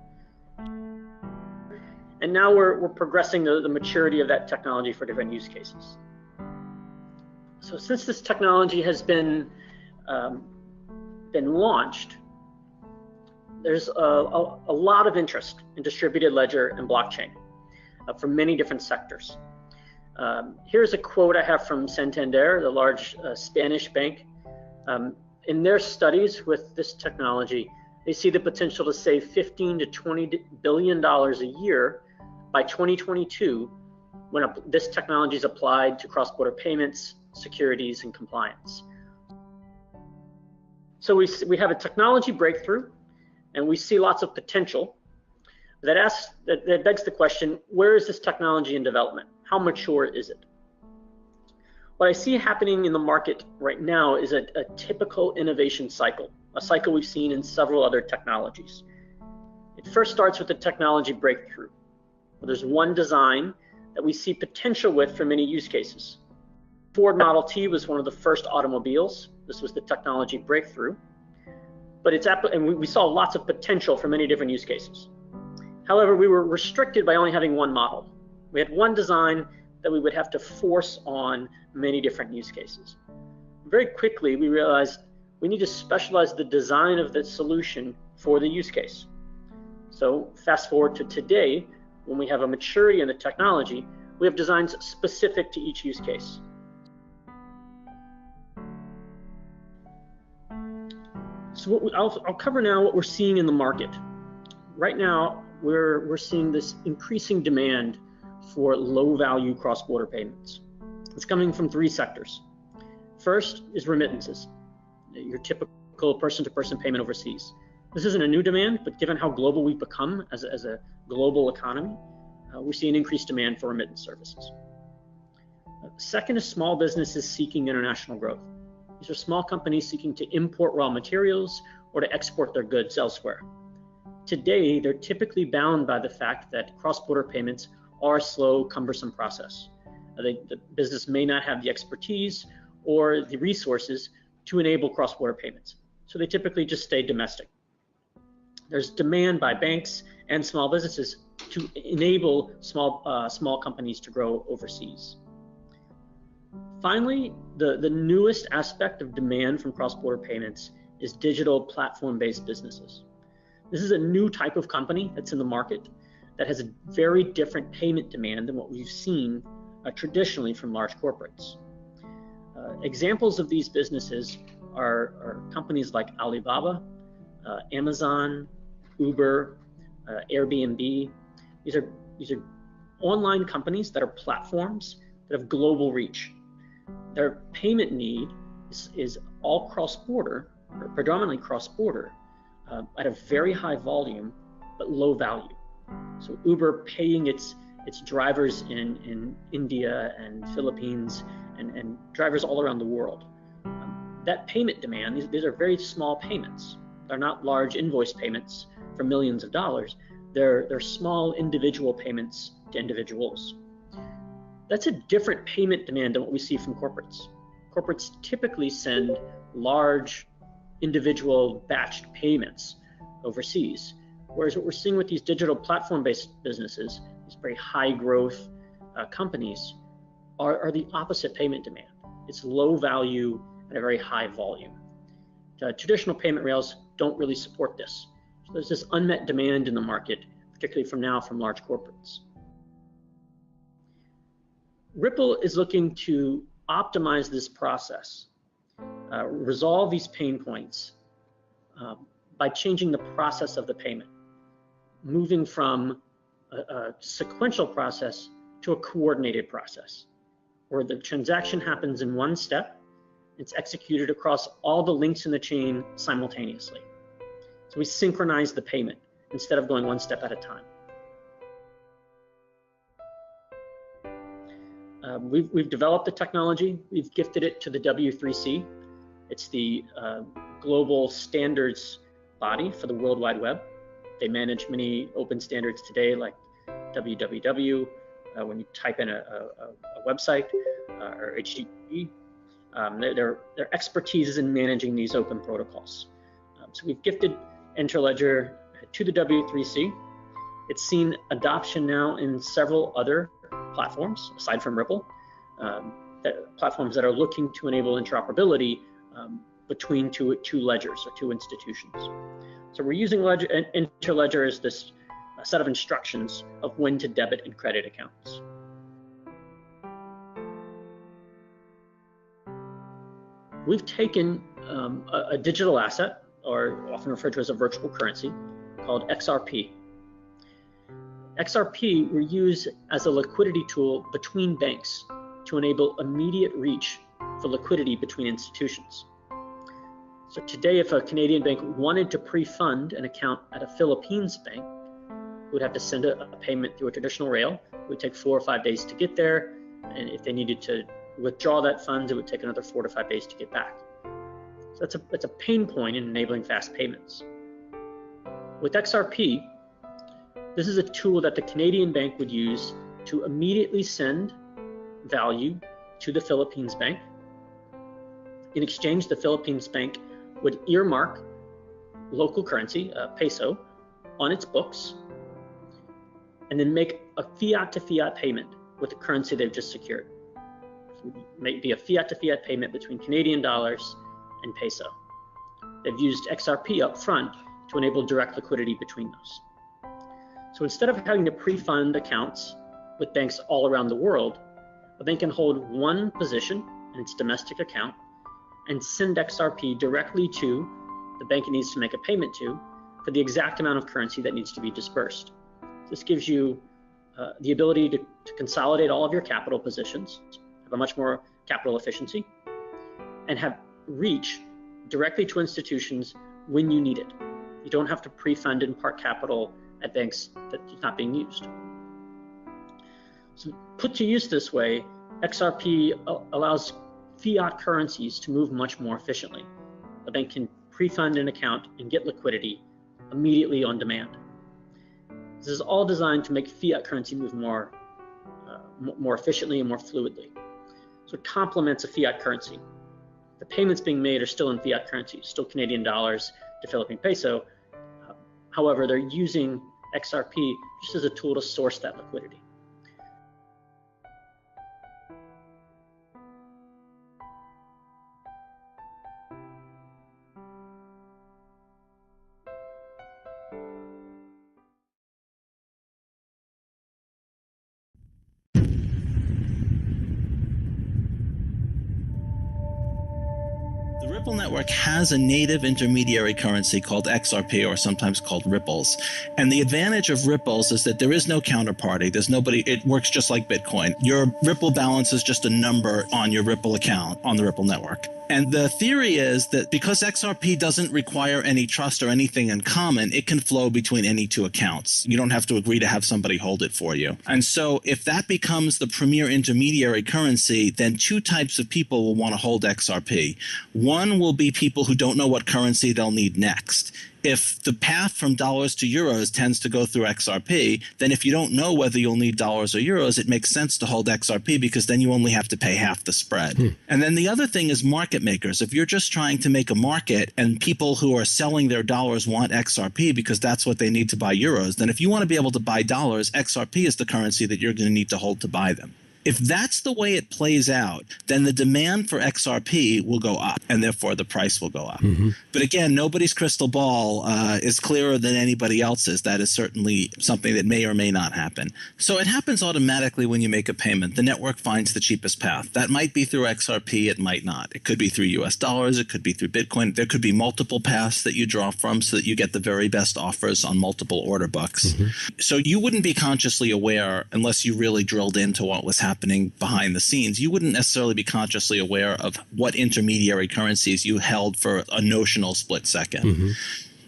And now we're progressing the maturity of that technology for different use cases. So since this technology has been launched, there's a lot of interest in distributed ledger and blockchain from many different sectors. Here's a quote I have from Santander, the large Spanish bank. In their studies with this technology, they see the potential to save $15 to $20 billion a year by 2022 when this technology is applied to cross-border payments, securities, and compliance. So we have a technology breakthrough, and we see lots of potential. That begs the question, where is this technology in development? How mature is it? What I see happening in the market right now is a typical innovation cycle, a cycle we've seen in several other technologies. It first starts with the technology breakthrough, where there's one design that we see potential with for many use cases. Ford Model T was one of the first automobiles. This was the technology breakthrough, but we saw lots of potential for many different use cases. However, we were restricted by only having one model. We had one design that we would have to force on many different use cases. Very quickly, we realized we need to specialize the design of the solution for the use case. So fast forward to today, when we have a maturity in the technology, we have designs specific to each use case. So I'll cover now what we're seeing in the market. Right now, we're seeing this increasing demand for low-value cross-border payments. It's coming from three sectors. First is remittances, your typical person-to-person payment overseas. This isn't a new demand, but given how global we've become as a global economy, we're seeing increased demand for remittance services. Second is small businesses seeking international growth. These are small companies seeking to import raw materials or to export their goods elsewhere. Today, they're typically bound by the fact that cross-border payments are a slow, cumbersome process. The business may not have the expertise or the resources to enable cross-border payments, so they typically just stay domestic. There's demand by banks and small businesses to enable small companies to grow overseas. Finally, the newest aspect of demand from cross-border payments is digital platform-based businesses. This is a new type of company that's in the market that has a very different payment demand than what we've seen traditionally from large corporates. Examples of these businesses are companies like Alibaba, Amazon, Uber, Airbnb. These are online companies that are platforms that have global reach. Their payment need is all cross-border, or predominantly cross-border, at a very high volume, but low value. So Uber paying its drivers in India and Philippines and drivers all around the world. That payment demand, these are very small payments. They're not large invoice payments for millions of dollars. They're small individual payments to individuals. That's a different payment demand than what we see from corporates. Corporates typically send large individual batched payments overseas, whereas what we're seeing with these digital platform-based businesses, these very high growth companies, are the opposite payment demand. It's low value at a very high volume. Traditional payment rails don't really support this. So there's this unmet demand in the market, particularly from large corporates. Ripple is looking to optimize this process, resolve these pain points by changing the process of the payment, moving from a sequential process to a coordinated process, where the transaction happens in one step, it's executed across all the links in the chain simultaneously. So we synchronize the payment instead of going one step at a time. We've developed the technology. We've gifted it to the W3C. It's the global standards body for the World Wide Web. They manage many open standards today, like www, when you type in a website or HTTP. Their expertise is in managing these open protocols. So we've gifted Interledger to the W3C. It's seen adoption now in several other platforms, aside from Ripple, platforms that are looking to enable interoperability between two ledgers or two institutions. So we're using Interledger as this set of instructions of when to debit and credit accounts. We've taken a digital asset, or often referred to as a virtual currency, called XRP. XRP we use as a liquidity tool between banks to enable immediate reach for liquidity between institutions. So today, if a Canadian bank wanted to pre-fund an account at a Philippines bank, would have to send a payment through a traditional rail. It would take 4 or 5 days to get there, and if they needed to withdraw that funds, it would take another 4 to 5 days to get back. So that's a pain point in enabling fast payments. With XRP, this is a tool that the Canadian bank would use to immediately send value to the Philippines bank. In exchange, the Philippines bank would earmark local currency, peso, on its books, and then make a fiat-to-fiat payment with the currency they've just secured. So it may be a fiat-to-fiat payment between Canadian dollars and peso. They've used XRP up front to enable direct liquidity between those. So instead of having to pre-fund accounts with banks all around the world, a bank can hold one position in its domestic account and send XRP directly to the bank it needs to make a payment to for the exact amount of currency that needs to be dispersed. This gives you the ability to consolidate all of your capital positions, have a much more capital efficiency, and have reach directly to institutions when you need it. You don't have to pre-fund and park capital at banks that is not being used. So put to use this way, XRP allows fiat currencies to move much more efficiently. A bank can pre-fund an account and get liquidity immediately on demand. This is all designed to make fiat currency move more efficiently and more fluidly. So it complements a fiat currency. The payments being made are still in fiat currency, still Canadian dollars to Philippine peso. However, they're using XRP just as a tool to source that liquidity. The Ripple network has a native intermediary currency called XRP, or sometimes called Ripples. And the advantage of Ripples is that there is no counterparty. There's nobody. It works just like Bitcoin. Your Ripple balance is just a number on your Ripple account on the Ripple network. And the theory is that because XRP doesn't require any trust or anything in common, it can flow between any two accounts. You don't have to agree to have somebody hold it for you. And so if that becomes the premier intermediary currency, then two types of people will want to hold XRP. One will be people who don't know what currency they'll need next. If the path from dollars to euros tends to go through XRP, then if you don't know whether you'll need dollars or euros, it makes sense to hold XRP because then you only have to pay half the spread. And then the other thing is market makers. If you're just trying to make a market and people who are selling their dollars want XRP because that's what they need to buy euros, then if you want to be able to buy dollars, XRP is the currency that you're going to need to hold to buy them. If that's the way it plays out, then the demand for XRP will go up, and therefore the price will go up. But again, nobody's crystal ball is clearer than anybody else's. That is certainly something that may or may not happen. So it happens automatically when you make a payment. The network finds the cheapest path. That might be through XRP, it might not. It could be through US dollars, it could be through Bitcoin. There could be multiple paths that you draw from so that you get the very best offers on multiple order books. So you wouldn't be consciously aware, unless you really drilled into what was happening behind the scenes, you wouldn't necessarily be consciously aware of what intermediary currencies you held for a notional split second.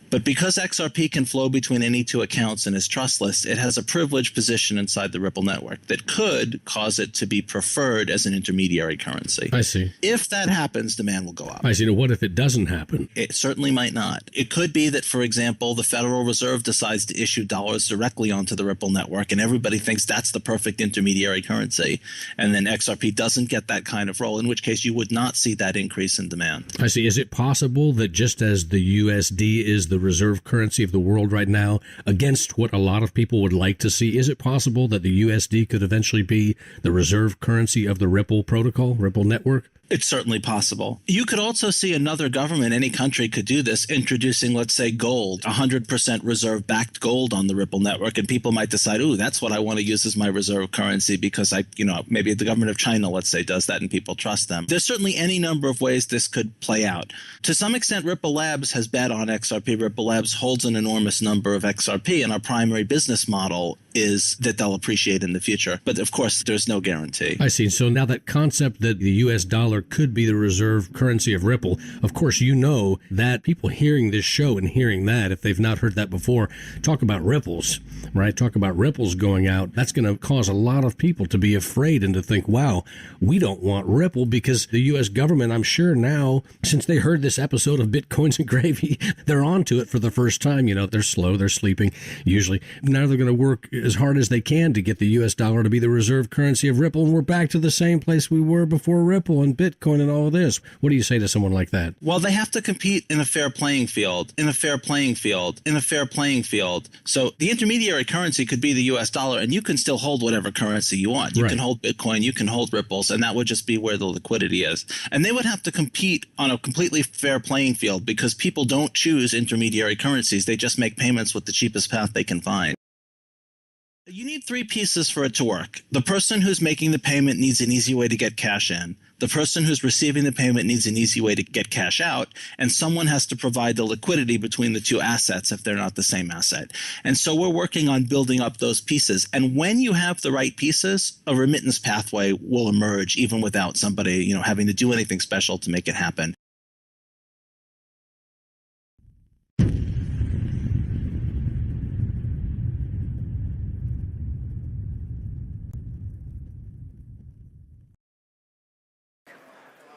But because XRP can flow between any two accounts and is trustless, it has a privileged position inside the Ripple network that could cause it to be preferred as an intermediary currency. I see. If that happens, demand will go up. I see. Now, what if it doesn't happen? It certainly might not. It could be that, for example, the Federal Reserve decides to issue dollars directly onto the Ripple network, and everybody thinks that's the perfect intermediary currency, and then XRP doesn't get that kind of role, in which case you would not see that increase in demand. I see. Is it possible that just as the USD is the reserve currency of the world right now, against what a lot of people would like to see, is it possible that the USD could eventually be the reserve currency of the Ripple protocol, Ripple network? It's certainly possible. You could also see another government, any country could do this, introducing, let's say, gold, 100% reserve-backed gold on the Ripple network, and people might decide, ooh, that's what I want to use as my reserve currency because maybe the government of China, let's say, does that and people trust them. There's certainly any number of ways this could play out. To some extent, Ripple Labs has bet on XRP. Ripple Labs holds an enormous number of XRP, and our primary business model is that they'll appreciate in the future. But of course, there's no guarantee. I see. So now that concept that the US dollar could be the reserve currency of Ripple, of course, you know that people hearing this show and hearing that, if they've not heard that before, talk about ripples, right? Talk about ripples going out. That's going to cause a lot of people to be afraid and to think, wow, we don't want Ripple, because the U.S. government, I'm sure now, since they heard this episode of Bitcoins and Gravy, they're onto it for the first time. They're slow, they're sleeping usually. Now they're going to work as hard as they can to get the U.S. dollar to be the reserve currency of Ripple, and we're back to the same place we were before Ripple and Bitcoin and all of this. What do you say to someone like that? Well, they have to compete in a fair playing field, So the intermediary currency could be the U.S. dollar, and you can still hold whatever currency you want. You can hold Bitcoin, you can hold Ripples, and that would just be where the liquidity is. And they would have to compete on a completely fair playing field because people don't choose intermediary currencies. They just make payments with the cheapest path they can find. You need three pieces for it to work. The person who's making the payment needs an easy way to get cash in. The person who's receiving the payment needs an easy way to get cash out, and someone has to provide the liquidity between the two assets if they're not the same asset. And so we're working on building up those pieces. And when you have the right pieces, a remittance pathway will emerge even without somebody, having to do anything special to make it happen.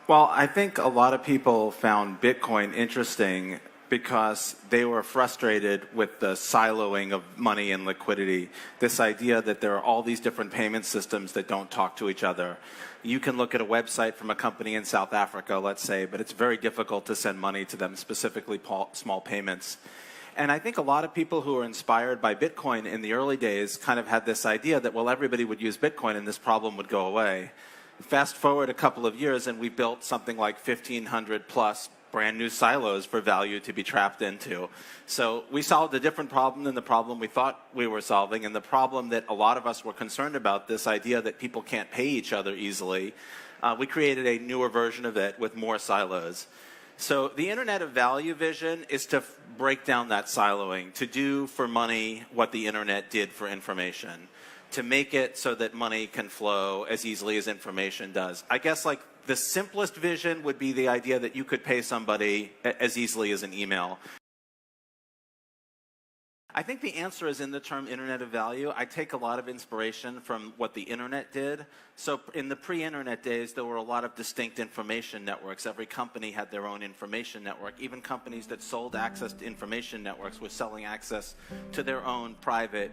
Well, I think a lot of people found Bitcoin interesting because they were frustrated with the siloing of money and liquidity. This idea that there are all these different payment systems that don't talk to each other. You can look at a website from a company in South Africa, let's say, but it's very difficult to send money to them, specifically small payments. And I think a lot of people who were inspired by Bitcoin in the early days kind of had this idea that, well, everybody would use Bitcoin and this problem would go away. Fast forward a couple of years and we built something like 1,500 plus brand new silos for value to be trapped into. So we solved a different problem than the problem we thought we were solving, and the problem that a lot of us were concerned about, this idea that people can't pay each other easily, we created a newer version of it with more silos. So the Internet of Value vision is to break down that siloing, to do for money what the Internet did for information, to make it so that money can flow as easily as information does. I guess like the simplest vision would be the idea that you could pay somebody as easily as an email. I think the answer is in the term Internet of Value. I take a lot of inspiration from what the Internet did. So in the pre-Internet days, there were a lot of distinct information networks. Every company had their own information network. Even companies that sold access to information networks were selling access to their own private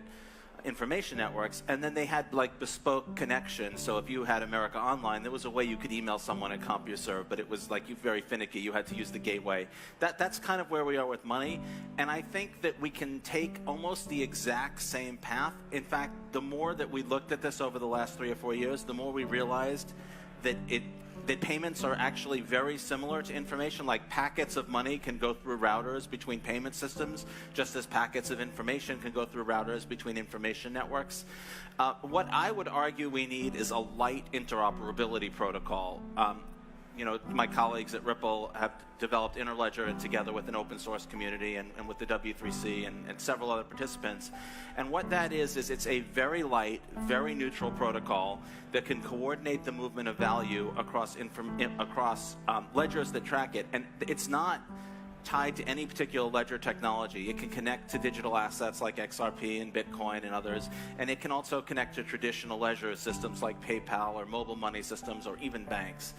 information networks, and then they had like bespoke connections. So if you had America Online, there was a way you could email someone at CompuServe, but it was like very finicky. You had to use the gateway. That's kind of where we are with money, and I think that we can take almost the exact same path. In fact, the more that we looked at this over the last 3 or 4 years, the more we realized that payments are actually very similar to information. Like packets of money can go through routers between payment systems, just as packets of information can go through routers between information networks. What I would argue we need is a light interoperability protocol. My colleagues at Ripple have developed Interledger together with an open source community and with the W3C and several other participants. And what that is it's a very light, very neutral protocol that can coordinate the movement of value across ledgers that track it. And it's not tied to any particular ledger technology. It can connect to digital assets like XRP and Bitcoin and others, and it can also connect to traditional ledger systems like PayPal or mobile money systems or even banks.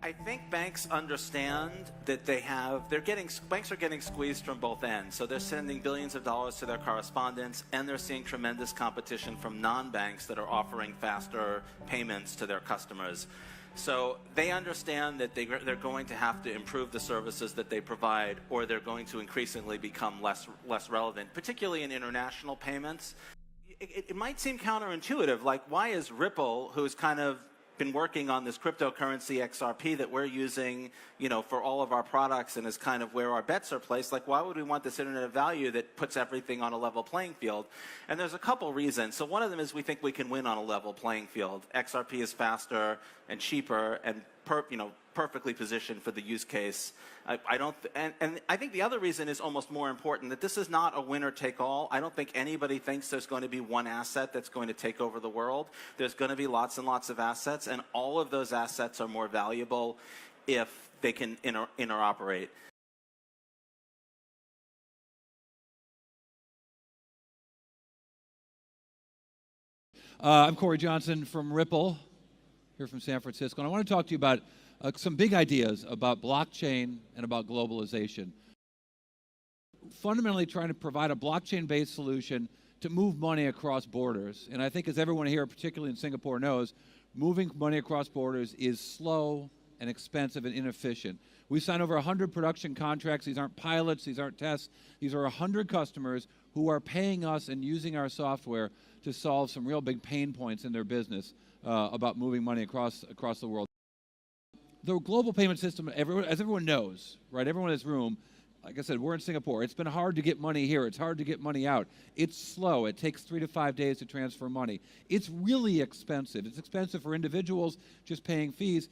I think banks understand that banks are getting squeezed from both ends. So they're sending billions of dollars to their correspondents, and they're seeing tremendous competition from non-banks that are offering faster payments to their customers. So they understand that they're going to have to improve the services that they provide, or they're going to increasingly become less relevant, particularly in international payments. It might seem counterintuitive, like why is Ripple, who's kind of been working on this cryptocurrency XRP that we're using, for all of our products and is kind of where our bets are placed, like why would we want this Internet of Value that puts everything on a level playing field? And there's a couple reasons. So one of them is we think we can win on a level playing field. XRP is faster and cheaper and perfectly positioned for the use case. And I think the other reason is almost more important, that this is not a winner take all. I don't think anybody thinks there's going to be one asset that's going to take over the world. There's going to be lots and lots of assets, and all of those assets are more valuable if they can interoperate. I'm Corey Johnson from Ripple, here from San Francisco, and I want to talk to you about some big ideas about blockchain and about globalization. Fundamentally trying to provide a blockchain-based solution to move money across borders. And I think, as everyone here, particularly in Singapore, knows, moving money across borders is slow and expensive and inefficient. We've signed over 100 production contracts. These aren't pilots, these aren't tests. These are 100 customers who are paying us and using our software to solve some real big pain points in their business about moving money across the world. The global payment system, as everyone knows, right, everyone in this room, like I said, we're in Singapore. It's been hard to get money here. It's hard to get money out. It's slow. It takes 3 to 5 days to transfer money. It's really expensive. It's expensive for individuals just paying fees.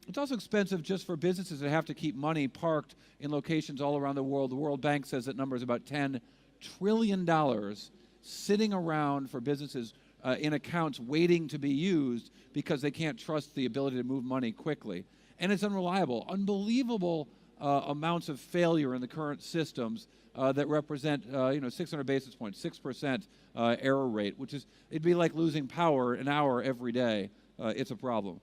It's also expensive just for businesses that have to keep money parked in locations all around the world. The World Bank says that number is about $10 trillion sitting around for businesses in accounts waiting to be used because they can't trust the ability to move money quickly. And it's unreliable. Unbelievable amounts of failure in the current systems that represent 600 basis points, 6% error rate, which is, it'd be like losing power an hour every day. It's a problem.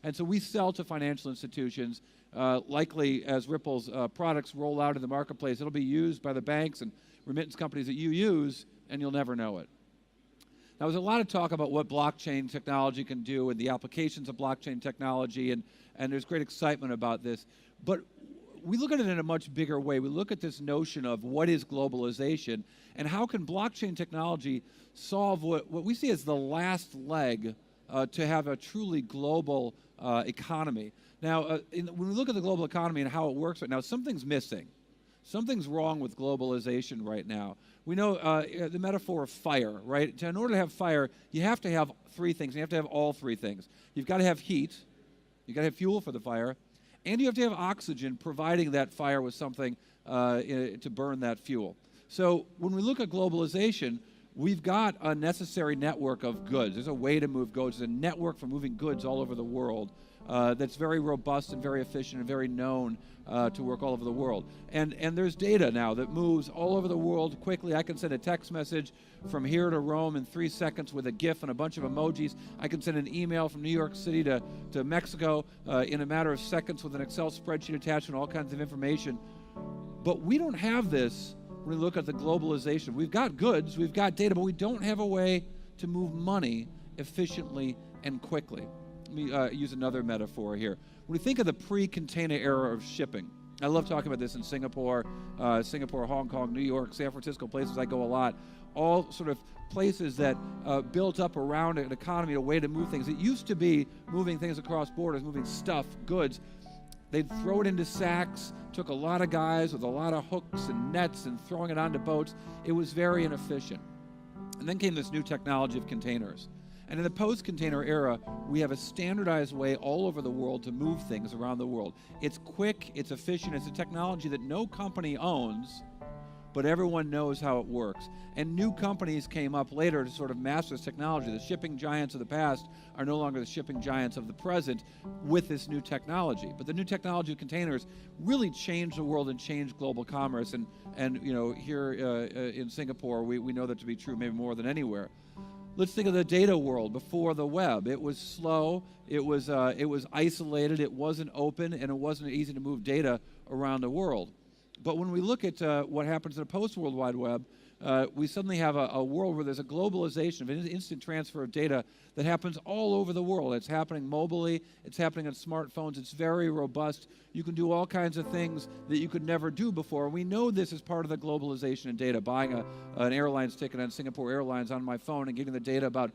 And so we sell to financial institutions. Likely, as Ripple's products roll out in the marketplace, it'll be used by the banks and remittance companies that you use, and you'll never know it. Now, there's a lot of talk about what blockchain technology can do and the applications of blockchain technology, and there's great excitement about this. But we look at it in a much bigger way. We look at this notion of what is globalization and how can blockchain technology solve what we see as the last leg to have a truly global economy. Now, when we look at the global economy and how it works right now, something's missing. Something's wrong with globalization right now. We know the metaphor of fire, right? In order to have fire, you have to have three things. You have to have all three things. You've got to have heat, you've got to have fuel for the fire, and you have to have oxygen providing that fire with something to burn that fuel. So when we look at globalization, we've got a necessary network of goods. There's a way to move goods. There's a network for moving goods all over the world that's very robust and very efficient and very known to work all over the world. And there's data now that moves all over the world quickly. I can send a text message from here to Rome in 3 seconds with a GIF and a bunch of emojis. I can send an email from New York City to Mexico in a matter of seconds with an Excel spreadsheet attached and all kinds of information. But we don't have this when we look at the globalization. We've got goods, we've got data, but we don't have a way to move money efficiently and quickly. Let me use another metaphor here. When we think of the pre-container era of shipping, I love talking about this in Singapore, Hong Kong, New York, San Francisco, places I go a lot, all sort of places that built up around an economy, a way to move things. It used to be moving things across borders, moving stuff, goods. They'd throw it into sacks, took a lot of guys with a lot of hooks and nets and throwing it onto boats. It was very inefficient. And then came this new technology of containers. And in the post-container era, we have a standardized way all over the world to move things around the world. It's quick, it's efficient, it's a technology that no company owns, but everyone knows how it works. And new companies came up later to sort of master this technology. The shipping giants of the past are no longer the shipping giants of the present with this new technology. But the new technology of containers really changed the world and changed global commerce. And you know, here in Singapore, we know that to be true maybe more than anywhere. Let's think of the data world before the web. It was slow, it was isolated, it wasn't open, and it wasn't easy to move data around the world. But when we look at what happens in a post-World Wide Web, we suddenly have a world where there's a globalization of an instant transfer of data that happens all over the world. It's happening mobily, it's happening on smartphones, it's very robust. You can do all kinds of things that you could never do before. We know this is part of the globalization of data. Buying an airline's ticket on Singapore Airlines on my phone and getting the data about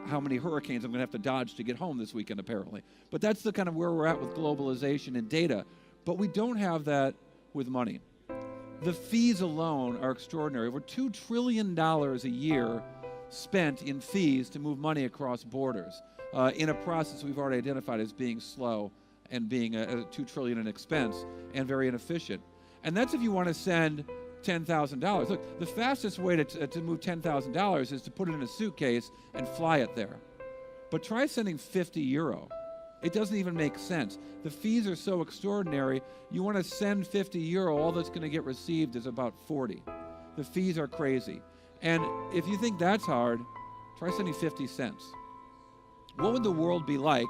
how many hurricanes I'm going to have to dodge to get home this weekend, apparently. But that's the kind of where we're at with globalization and data. But we don't have that with money. The fees alone are extraordinary. Over $2 trillion a year spent in fees to move money across borders in a process we've already identified as being slow and being a $2 trillion in expense and very inefficient. And that's if you want to send $10,000. Look, the fastest way to move $10,000 is to put it in a suitcase and fly it there. But try sending 50 euro. It doesn't even make sense. The fees are so extraordinary. You want to send 50 euro, all that's going to get received is about 40. The fees are crazy. And if you think that's hard, try sending 50 cents. What would the world be like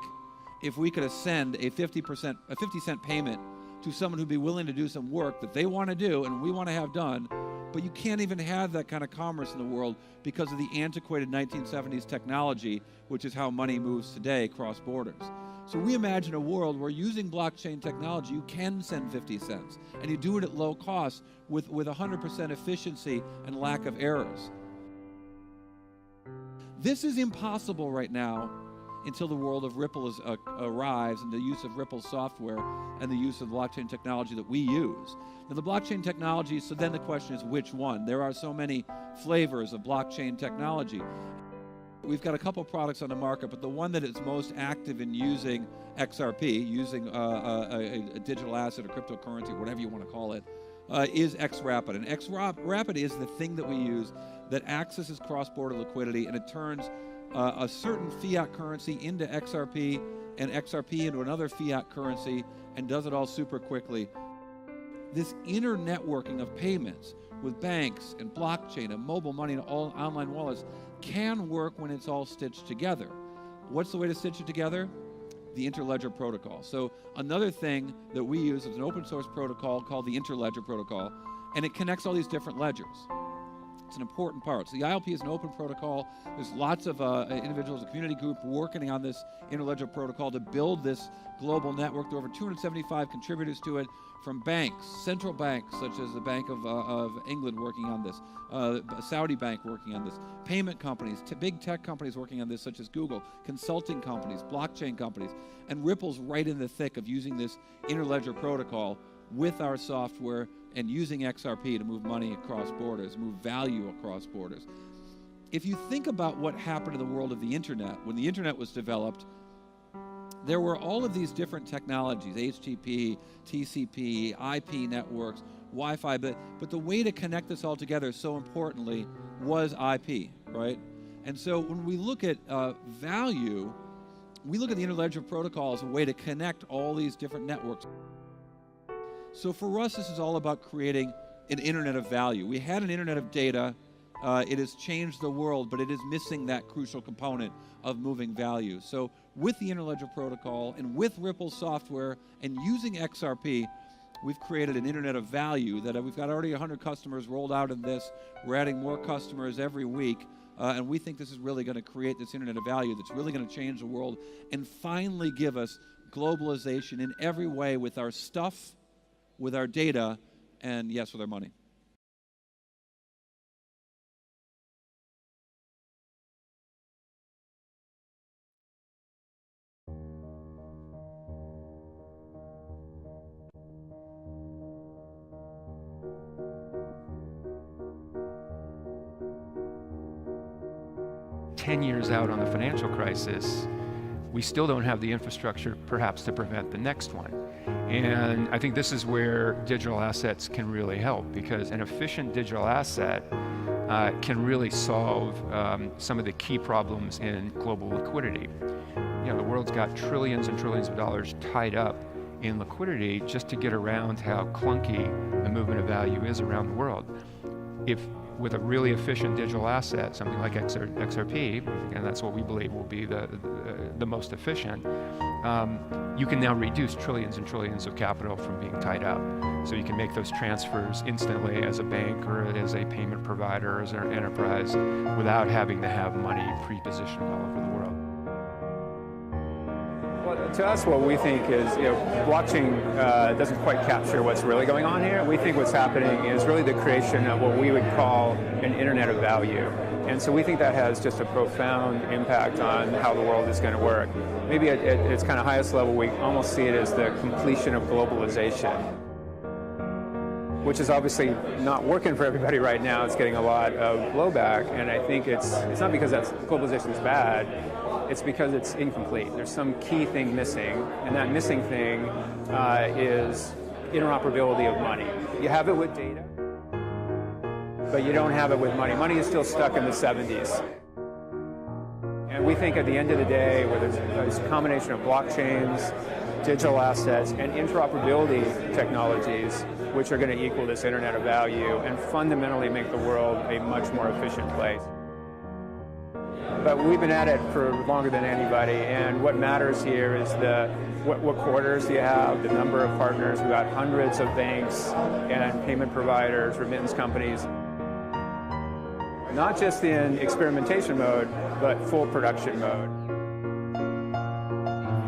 if we could send a 50 cent payment to someone who'd be willing to do some work that they want to do and we want to have done, but you can't even have that kind of commerce in the world because of the antiquated 1970s technology, which is how money moves today across borders. So we imagine a world where using blockchain technology, you can send 50 cents, and you do it at low cost with 100% efficiency and lack of errors. This is impossible right now until the world of Ripple arrives and the use of Ripple software and the use of blockchain technology that we use. Now the blockchain technology, so then the question is which one? There are so many flavors of blockchain technology. We've got a couple products on the market, but the one that is most active in using XRP, using a digital asset or cryptocurrency, whatever you want to call it, is XRapid. And XRapid is the thing that we use that accesses cross-border liquidity, and it turns a certain fiat currency into XRP and XRP into another fiat currency and does it all super quickly. This inter-networking of payments with banks and blockchain and mobile money and all online wallets can work when it's all stitched together. What's the way to stitch it together? The Interledger protocol. So another thing that we use is an open source protocol called the Interledger protocol, and it connects all these different ledgers. It's an important part. So the ILP is an open protocol. There's lots of individuals, a community group working on this Interledger protocol to build this global network. There are over 275 contributors to it, from banks, central banks, such as the Bank of England working on this, a Saudi bank working on this, payment companies, big tech companies working on this, such as Google, consulting companies, blockchain companies, and Ripple's right in the thick of using this Interledger protocol with our software and using XRP to move money across borders, move value across borders. If you think about what happened in the world of the internet, when the internet was developed, there were all of these different technologies, HTTP, TCP, IP networks, Wi-Fi, but the way to connect this all together, so importantly, was IP, right? And so when we look at value, we look at the Interledger protocol as a way to connect all these different networks. So for us, this is all about creating an internet of value. We had an internet of data. It has changed the world, but it is missing that crucial component of moving value. So with the Interledger protocol and with Ripple software and using XRP, we've created an internet of value that we've got already 100 customers rolled out in this. We're adding more customers every week. And we think this is really going to create this internet of value that's really going to change the world and finally give us globalization in every way with our stuff, with our data, and yes, with our money. "10 years out on the financial crisis, we still don't have the infrastructure perhaps to prevent the next one. And I think this is where digital assets can really help, because an efficient digital asset can really solve some of the key problems in global liquidity. You know, the world's got trillions and trillions of dollars tied up in liquidity just to get around how clunky the movement of value is around the world. If with a really efficient digital asset, something like XRP, and that's what we believe will be the most efficient, you can now reduce trillions and trillions of capital from being tied up. So you can make those transfers instantly as a bank or as a payment provider or as an enterprise without having to have money pre-positioned all over the world. Well, to us, what we think is, blockchain doesn't quite capture what's really going on here. We think what's happening is really the creation of what we would call an internet of value. And so we think that has just a profound impact on how the world is going to work. Maybe at its kind of highest level, we almost see it as the completion of globalization, which is obviously not working for everybody right now. It's getting a lot of blowback, and I think it's not because globalization is bad. It's because it's incomplete. There's some key thing missing, and that missing thing is interoperability of money. You have it with data, but you don't have it with money. Money is still stuck in the 70s. And we think at the end of the day, where there's a combination of blockchains, digital assets, and interoperability technologies, which are going to equal this internet of value and fundamentally make the world a much more efficient place. But we've been at it for longer than anybody, and what matters here is what quarters do you have, the number of partners. We've got hundreds of banks and payment providers, remittance companies, not just in experimentation mode, but full production mode.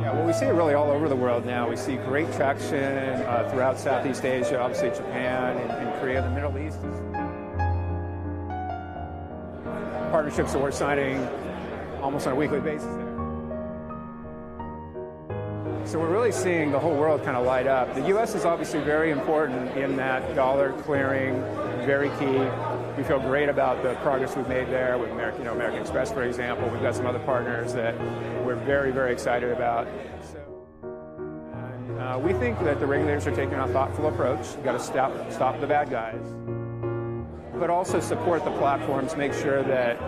Yeah, well, we see it really all over the world now. We see great traction throughout Southeast Asia, obviously Japan and Korea, the Middle East. Partnerships that we're signing almost on a weekly basis there. So we're really seeing the whole world kind of light up. The U.S. is obviously very important in that dollar clearing, very key. We feel great about the progress we've made there with American Express, for example. We've got some other partners that we're very, very excited about. We think that the regulators are taking a thoughtful approach. You've got to stop the bad guys, but also support the platforms, make sure that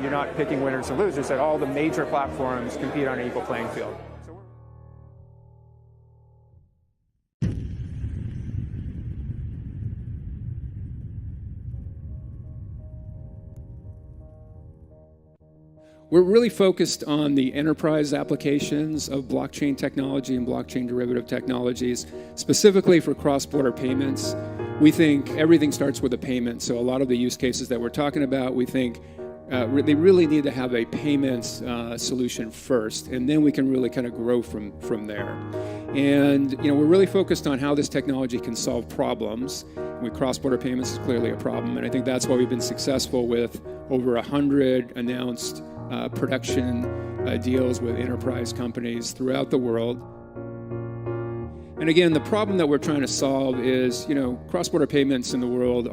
you're not picking winners and losers, that all the major platforms compete on an equal playing field. We're really focused on the enterprise applications of blockchain technology and blockchain derivative technologies, specifically for cross-border payments. We think everything starts with a payment, so a lot of the use cases that we're talking about, we think they really need to have a payments solution first, and then we can really kind of grow from there. And we're really focused on how this technology can solve problems. With cross-border payments is clearly a problem, and I think that's why we've been successful with over 100 announced production deals with enterprise companies throughout the world. And again, the problem that we're trying to solve is, cross-border payments in the world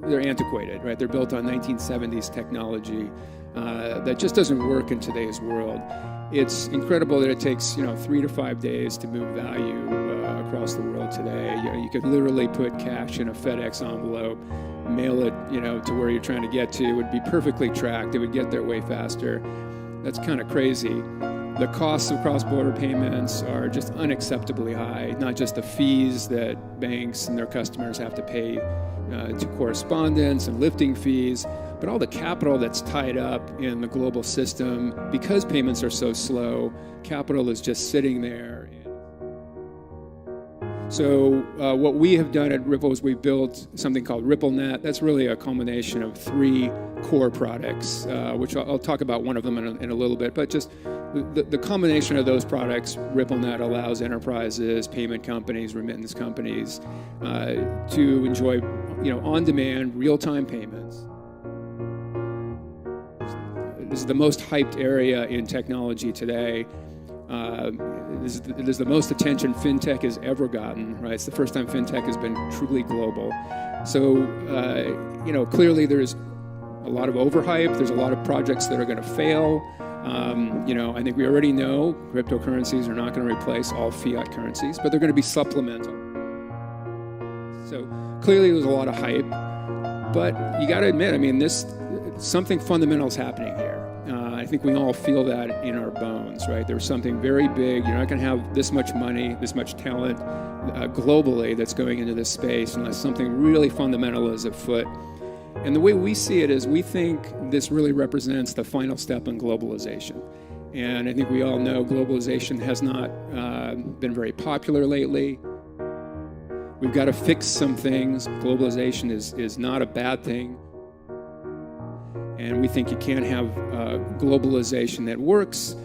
they're antiquated, right? They're built on 1970s technology that just doesn't work in today's world. It's incredible that it takes, 3 to 5 days to move value across the world today. You could literally put cash in a FedEx envelope, mail it, to where you're trying to get to. It would be perfectly tracked. It would get there way faster. That's kind of crazy. The costs of cross-border payments are just unacceptably high, not just the fees that banks and their customers have to pay to correspondents and lifting fees, but all the capital that's tied up in the global system. Because payments are so slow, capital is just sitting there. So what we have done at Ripple is we built something called RippleNet. That's really a culmination of 3 core products, which I'll talk about one of them in a little bit. But just the combination of those products, RippleNet allows enterprises, payment companies, remittance companies to enjoy, on-demand, real-time payments. This is the most hyped area in technology today. This is the most attention fintech has ever gotten, right? It's the first time fintech has been truly global. So, clearly there's a lot of overhype. There's a lot of projects that are going to fail. I think we already know cryptocurrencies are not going to replace all fiat currencies, but they're going to be supplemental. So clearly there's a lot of hype, but you got to admit, something fundamental is happening here. I think we all feel that in our bones, right? There's something very big. You're not going to have this much money, this much talent globally that's going into this space unless something really fundamental is afoot. And the way we see it is we think this really represents the final step in globalization. And I think we all know globalization has not been very popular lately. We've got to fix some things. Globalization is not a bad thing. And we think you can't have globalization that works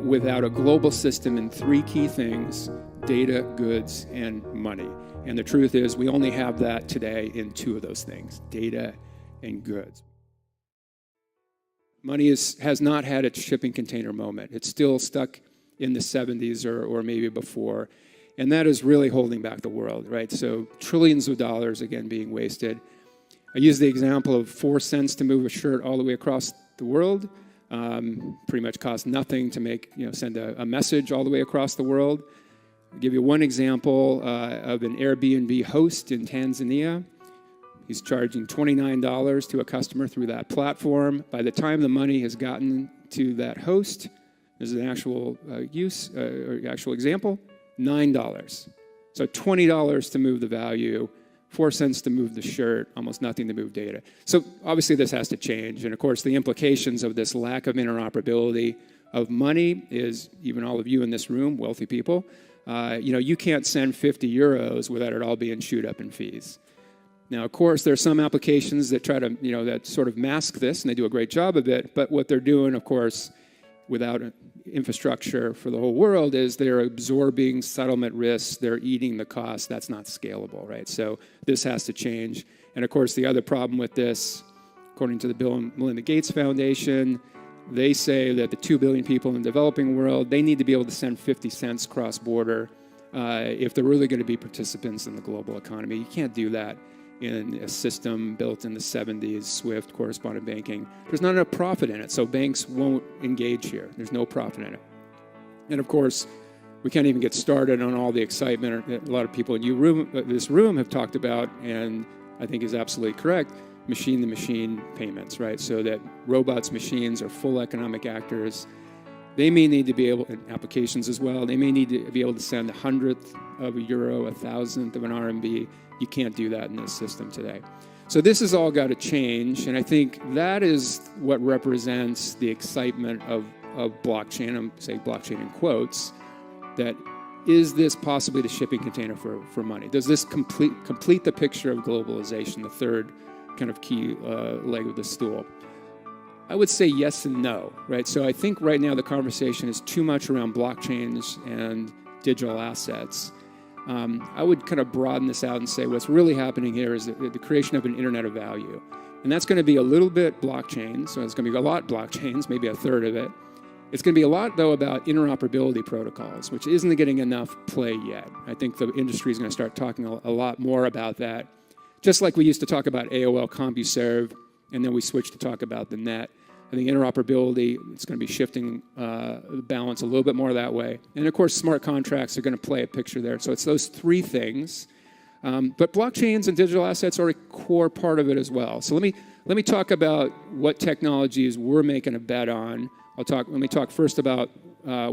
without a global system in three key things: data, goods, and money. And the truth is we only have that today in two of those things: data and goods. Money has not had its shipping container moment. It's still stuck in the 70s or maybe before. And that is really holding back the world, right? So trillions of dollars, again, being wasted. I use the example of 4 cents to move a shirt all the way across the world. Pretty much costs nothing to send a message all the way across the world. I'll give you one example of an Airbnb host in Tanzania. He's charging $29 to a customer through that platform. By the time the money has gotten to that host, this is an actual actual example, $9. So $20 to move the value, 4 cents to move the shirt, almost nothing to move data. So obviously this has to change. And of course, the implications of this lack of interoperability of money is, even all of you in this room, wealthy people, you can't send 50 euros without it all being chewed up in fees. Now, of course, there are some applications that try to, that sort of mask this, and they do a great job of it. But what they're doing, of course, without infrastructure for the whole world, is they're absorbing settlement risks. They're eating the cost. That's not scalable, right? So this has to change. And, of course, the other problem with this, according to the Bill and Melinda Gates Foundation, they say that the 2 billion people in the developing world, they need to be able to send 50 cents cross-border if they're really going to be participants in the global economy. You can't do that in a system built in the 70s, SWIFT, correspondent banking. There's not enough profit in it, so banks won't engage here. There's no profit in it. And of course, we can't even get started on all the excitement that a lot of people in this room have talked about, and I think is absolutely correct, machine-to-machine payments, right? So that robots, machines are full economic actors. They may need to be able, and applications as well, they may need to be able to send 100th of a euro, 1,000th of an RMB. You can't do that in this system today. So this has all got to change, and I think that is what represents the excitement of blockchain. I'm saying blockchain in quotes. That is this possibly the shipping container for money? Does this complete the picture of globalization, the third kind of key leg of the stool? I would say yes and no, right? So I think right now the conversation is too much around blockchains and digital assets. I would kind of broaden this out and say what's really happening here is the creation of an internet of value. And that's going to be a little bit blockchain, so it's going to be a lot blockchains, maybe a third of it. It's going to be a lot, though, about interoperability protocols, which isn't getting enough play yet. I think the industry is going to start talking a lot more about that. Just like we used to talk about AOL CompuServe, and then we switched to talk about the net. I think interoperability, it's going to be shifting the balance a little bit more that way. And of course, smart contracts are going to play a picture there. So it's those three things. But blockchains and digital assets are a core part of it as well. So let me talk about what technologies we're making a bet on. Let me talk first about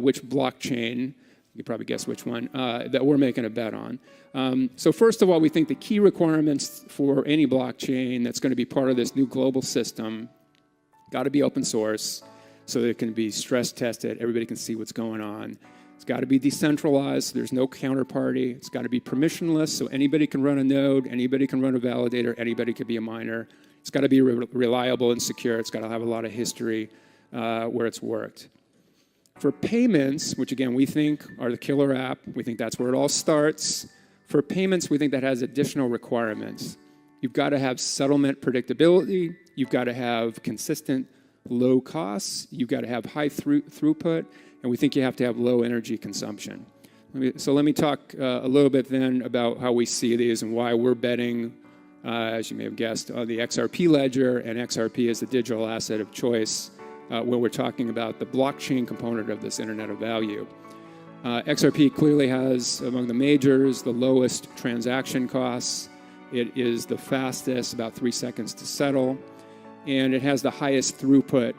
which blockchain, you can probably guess which one, that we're making a bet on. So first of all, we think the key requirements for any blockchain that's going to be part of this new global system got to be open source so that it can be stress tested. Everybody can see what's going on. It's got to be decentralized. So there's no counterparty. It's got to be permissionless, so anybody can run a node, anybody can run a validator, anybody can be a miner. It's got to be reliable and secure. It's got to have a lot of history where it's worked. For payments, which again we think are the killer app, we think that's where it all starts. For payments, we think that has additional requirements. You've got to have settlement predictability. You've got to have consistent low costs. You've got to have high throughput. And we think you have to have low energy consumption. So let me talk a little bit then about how we see these and why we're betting, as you may have guessed, on the XRP ledger, and XRP is the digital asset of choice when we're talking about the blockchain component of this Internet of Value. XRP clearly has, among the majors, the lowest transaction costs. It is the fastest, about 3 seconds to settle, and it has the highest throughput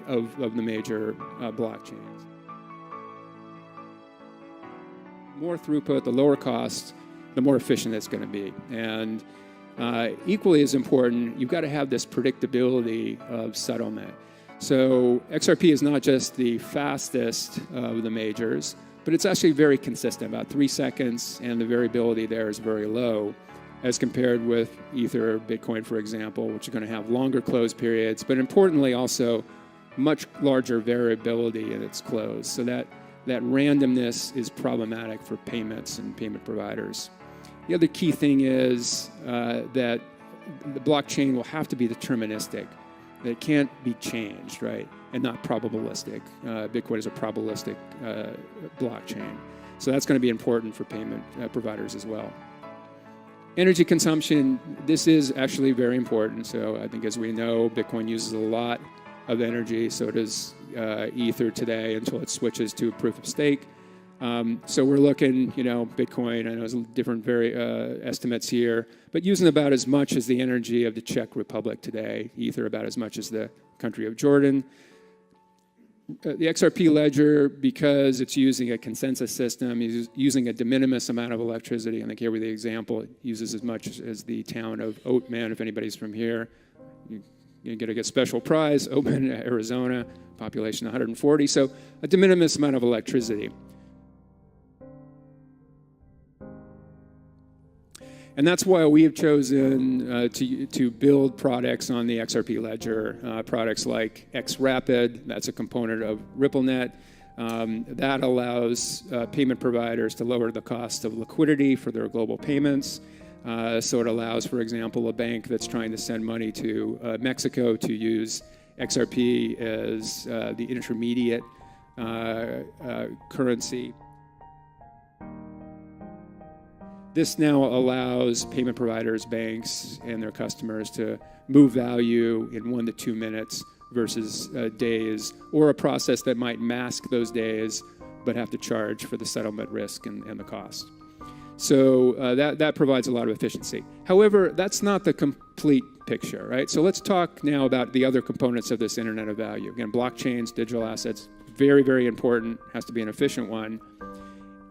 of the major blockchains. More throughput, the lower cost, the more efficient it's going to be. And equally as important, you've got to have this predictability of settlement. So XRP is not just the fastest of the majors, but it's actually very consistent, about 3 seconds, and the variability there is very low as compared with Ether, Bitcoin, for example, which are going to have longer close periods, but importantly also much larger variability in its close. So that randomness is problematic for payments and payment providers. The other key thing is that the blockchain will have to be deterministic. It can't be changed, right? And not probabilistic. Bitcoin is a probabilistic blockchain. So that's going to be important for payment providers as well. Energy consumption, this is actually very important. So I think, as we know, Bitcoin uses a lot of energy. So does Ether today until it switches to proof of stake. So we're looking, Bitcoin, I know there's different estimates here, but using about as much as the energy of the Czech Republic today, Ether about as much as the country of Jordan. The XRP ledger, because it's using a consensus system, is using a de minimis amount of electricity. I think here with the example, it uses as much as the town of Oatman, if anybody's from here. You get a special prize, Oatman, Arizona, population 140, so a de minimis amount of electricity. And that's why we have chosen to build products on the XRP ledger, products like XRapid, that's a component of RippleNet. That allows payment providers to lower the cost of liquidity for their global payments. So it allows, for example, a bank that's trying to send money to Mexico to use XRP as the intermediate currency. This now allows payment providers, banks, and their customers to move value in 1 to 2 minutes versus days, or a process that might mask those days but have to charge for the settlement risk and the cost. So that provides a lot of efficiency. However, that's not the complete picture, right? So let's talk now about the other components of this Internet of Value. Again, blockchains, digital assets, very, very important, has to be an efficient one.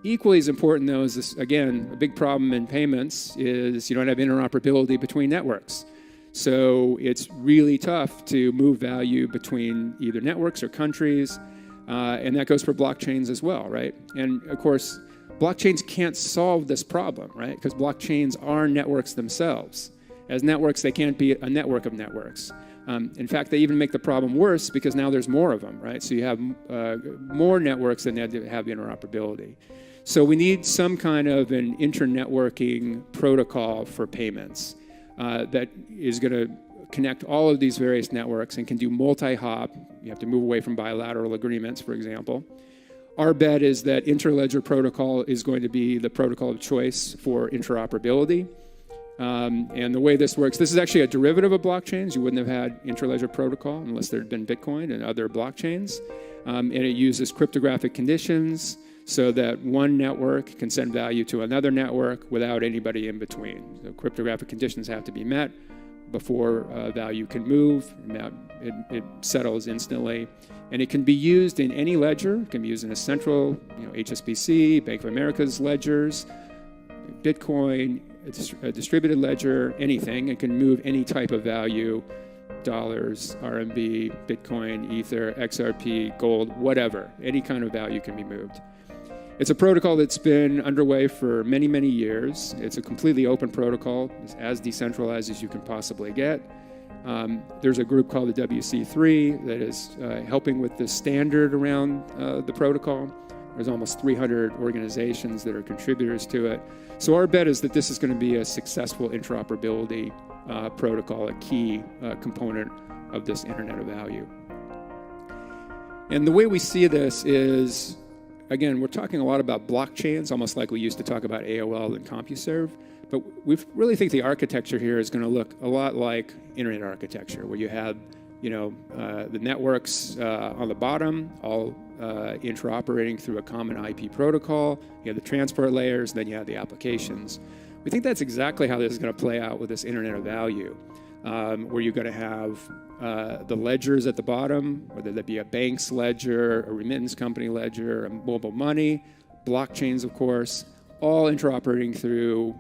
Equally as important, though, is this, again, a big problem in payments is you don't have interoperability between networks. So it's really tough to move value between either networks or countries, and that goes for blockchains as well, right? And of course, blockchains can't solve this problem, right? Because blockchains are networks themselves. As networks, they can't be a network of networks. In fact, they even make the problem worse because now there's more of them, right? So you have more networks than have interoperability. So we need some kind of an internetworking protocol for payments that is going to connect all of these various networks and can do multi-hop. You have to move away from bilateral agreements, for example. Our bet is that interledger protocol is going to be the protocol of choice for interoperability. And the way this works, this is actually a derivative of blockchains. You wouldn't have had interledger protocol unless there had been Bitcoin and other blockchains. And it uses cryptographic conditions so that one network can send value to another network without anybody in between. So cryptographic conditions have to be met before value can move. It settles instantly. And it can be used in any ledger. It can be used in a central, HSBC, Bank of America's ledgers, Bitcoin, a distributed ledger, anything. It can move any type of value, dollars, RMB, Bitcoin, Ether, XRP, gold, whatever. Any kind of value can be moved. It's a protocol that's been underway for many, many years. It's a completely open protocol. It's as decentralized as you can possibly get. There's a group called the WC3 that is helping with the standard around the protocol. There's almost 300 organizations that are contributors to it. So our bet is that this is going to be a successful interoperability protocol, a key component of this Internet of Value. And the way we see this is, again, we're talking a lot about blockchains, almost like we used to talk about AOL and CompuServe. But we really think the architecture here is going to look a lot like internet architecture, where you have the networks on the bottom, all interoperating through a common IP protocol. You have the transport layers, then you have the applications. We think that's exactly how this is going to play out with this Internet of Value, where you're going to have the ledgers at the bottom, whether that be a bank's ledger, a remittance company ledger, a mobile money, blockchains, of course, all interoperating through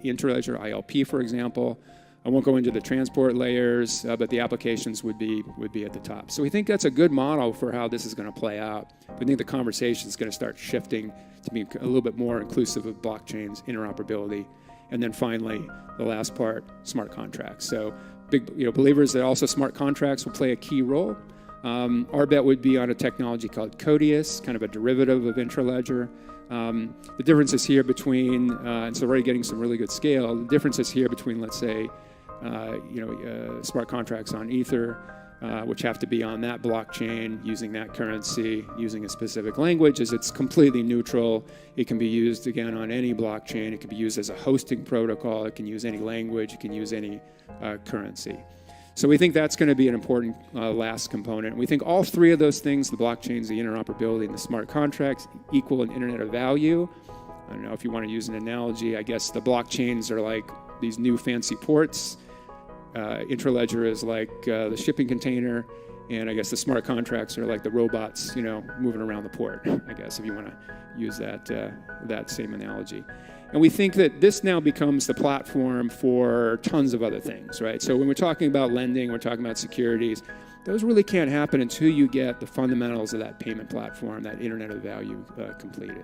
interledger ILP, for example. I won't go into the transport layers, but the applications would be at the top. So we think that's a good model for how this is going to play out. We think the conversation is going to start shifting to be a little bit more inclusive of blockchains, interoperability, and then finally, the last part, smart contracts. So big believers that also smart contracts will play a key role. Our bet would be on a technology called Codius, kind of a derivative of Intraledger. The differences here between, and so already getting some really good scale, the differences here between, let's say, smart contracts on Ether, which have to be on that blockchain, using that currency, using a specific language, is it's completely neutral. It can be used, again, on any blockchain. It can be used as a hosting protocol. It can use any language. It can use any currency. So we think that's going to be an important last component. We think all three of those things, the blockchains, the interoperability, and the smart contracts, equal an Internet of Value. I don't know if you want to use an analogy. I guess the blockchains are like these new fancy ports. Intraledger is like the shipping container. And I guess the smart contracts are like the robots, moving around the port, I guess, if you want to use that same analogy. And we think that this now becomes the platform for tons of other things, right? So when we're talking about lending, we're talking about securities, those really can't happen until you get the fundamentals of that payment platform, that Internet of Value completed.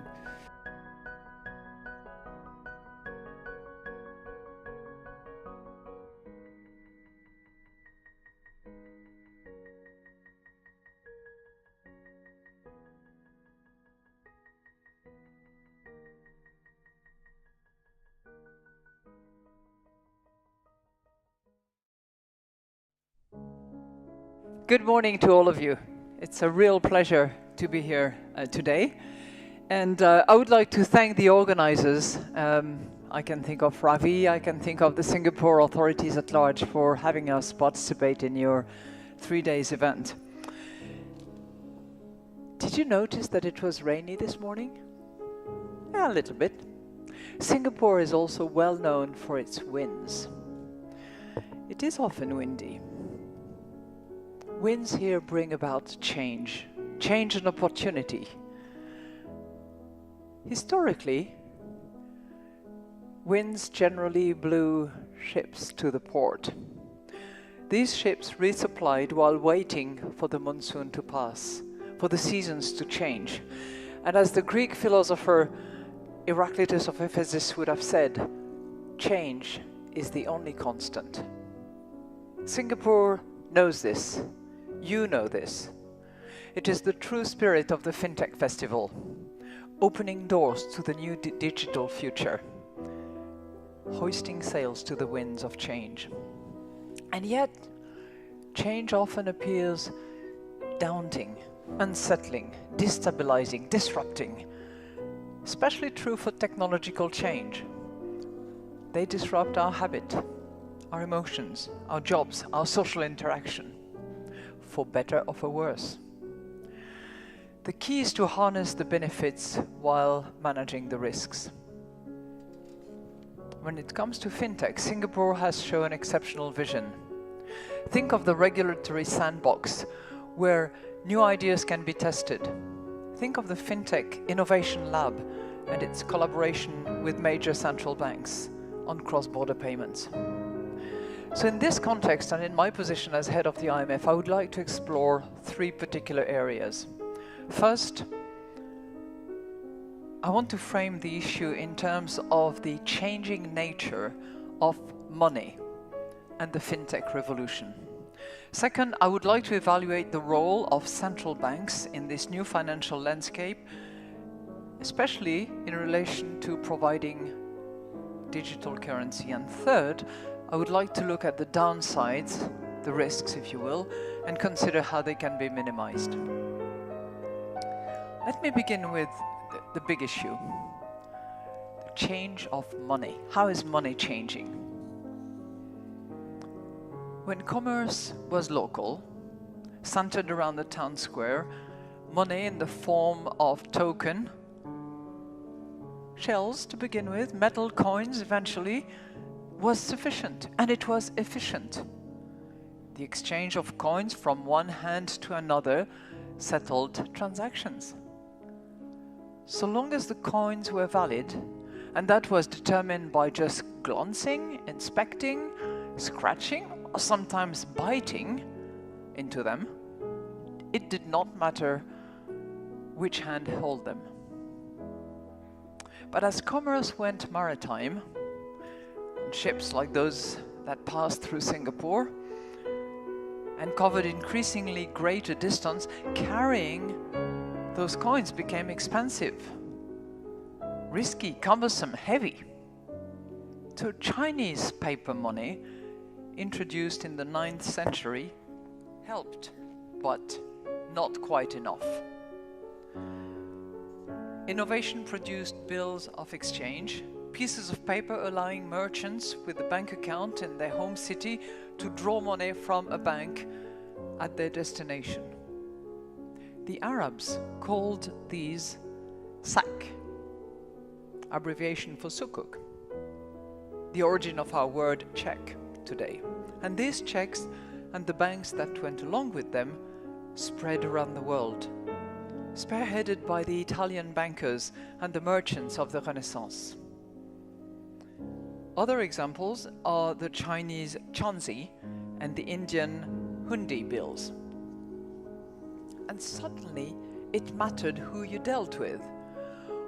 Good morning to all of you. It's a real pleasure to be here today. And I would like to thank the organizers. I can think of Ravi, I can think of the Singapore authorities at large for having us participate in your 3 days event. Did you notice that it was rainy this morning? Yeah, a little bit. Singapore is also well known for its winds. It is often windy. Winds here bring about change and opportunity. Historically, winds generally blew ships to the port. These ships resupplied while waiting for the monsoon to pass, for the seasons to change. And as the Greek philosopher Heraclitus of Ephesus would have said, change is the only constant. Singapore knows this. You know this. It is the true spirit of the FinTech Festival, opening doors to the new digital future, hoisting sails to the winds of change. And yet, change often appears daunting, unsettling, destabilizing, disrupting. Especially true for technological change. They disrupt our habit, our emotions, our jobs, our social interaction, for better or for worse. The key is to harness the benefits while managing the risks. When it comes to fintech, Singapore has shown exceptional vision. Think of the regulatory sandbox where new ideas can be tested. Think of the FinTech Innovation Lab and its collaboration with major central banks on cross-border payments. So in this context, and in my position as head of the IMF, I would like to explore 3 particular areas. First, I want to frame the issue in terms of the changing nature of money and the fintech revolution. Second, I would like to evaluate the role of central banks in this new financial landscape, especially in relation to providing digital currency. And third, I would like to look at the downsides, the risks, if you will, and consider how they can be minimized. Let me begin with the big issue, the change of money. How is money changing? When commerce was local, centered around the town square, money in the form of token, shells to begin with, metal coins eventually, was sufficient, and it was efficient. The exchange of coins from one hand to another settled transactions. So long as the coins were valid, and that was determined by just glancing, inspecting, scratching, or sometimes biting into them, it did not matter which hand held them. But as commerce went maritime, on ships like those that passed through Singapore and covered increasingly greater distance, carrying those coins became expensive, risky, cumbersome, heavy. So Chinese paper money, introduced in the 9th century, helped, but not quite enough. Innovation produced bills of exchange, pieces of paper allowing merchants with a bank account in their home city to draw money from a bank at their destination. The Arabs called these sak, abbreviation for sukuk, the origin of our word check today. And these checks and the banks that went along with them spread around the world, spearheaded by the Italian bankers and the merchants of the Renaissance. Other examples are the Chinese chanzi and the Indian hundi bills. And suddenly it mattered who you dealt with.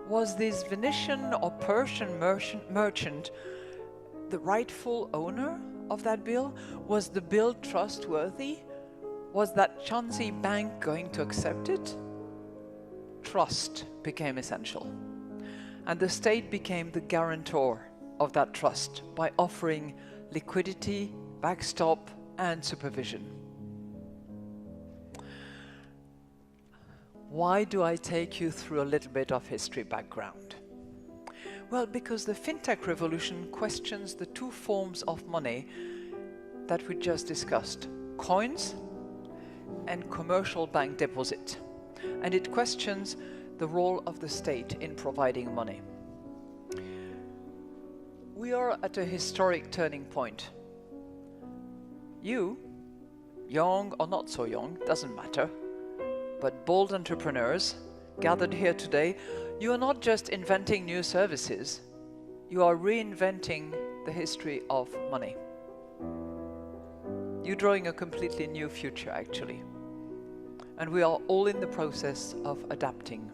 Was this Venetian or Persian merchant the rightful owner of that bill? Was the bill trustworthy? Was that chanzi bank going to accept it? Trust became essential, and the state became the guarantor of that trust by offering liquidity, backstop, and supervision. Why do I take you through a little bit of history background? Well, because the fintech revolution questions the two forms of money that we just discussed, coins and commercial bank deposit. And it questions the role of the state in providing money. We are at a historic turning point. You, young or not so young, doesn't matter, but bold entrepreneurs gathered here today, you are not just inventing new services, you are reinventing the history of money. You're drawing a completely new future, actually. And we are all in the process of adapting.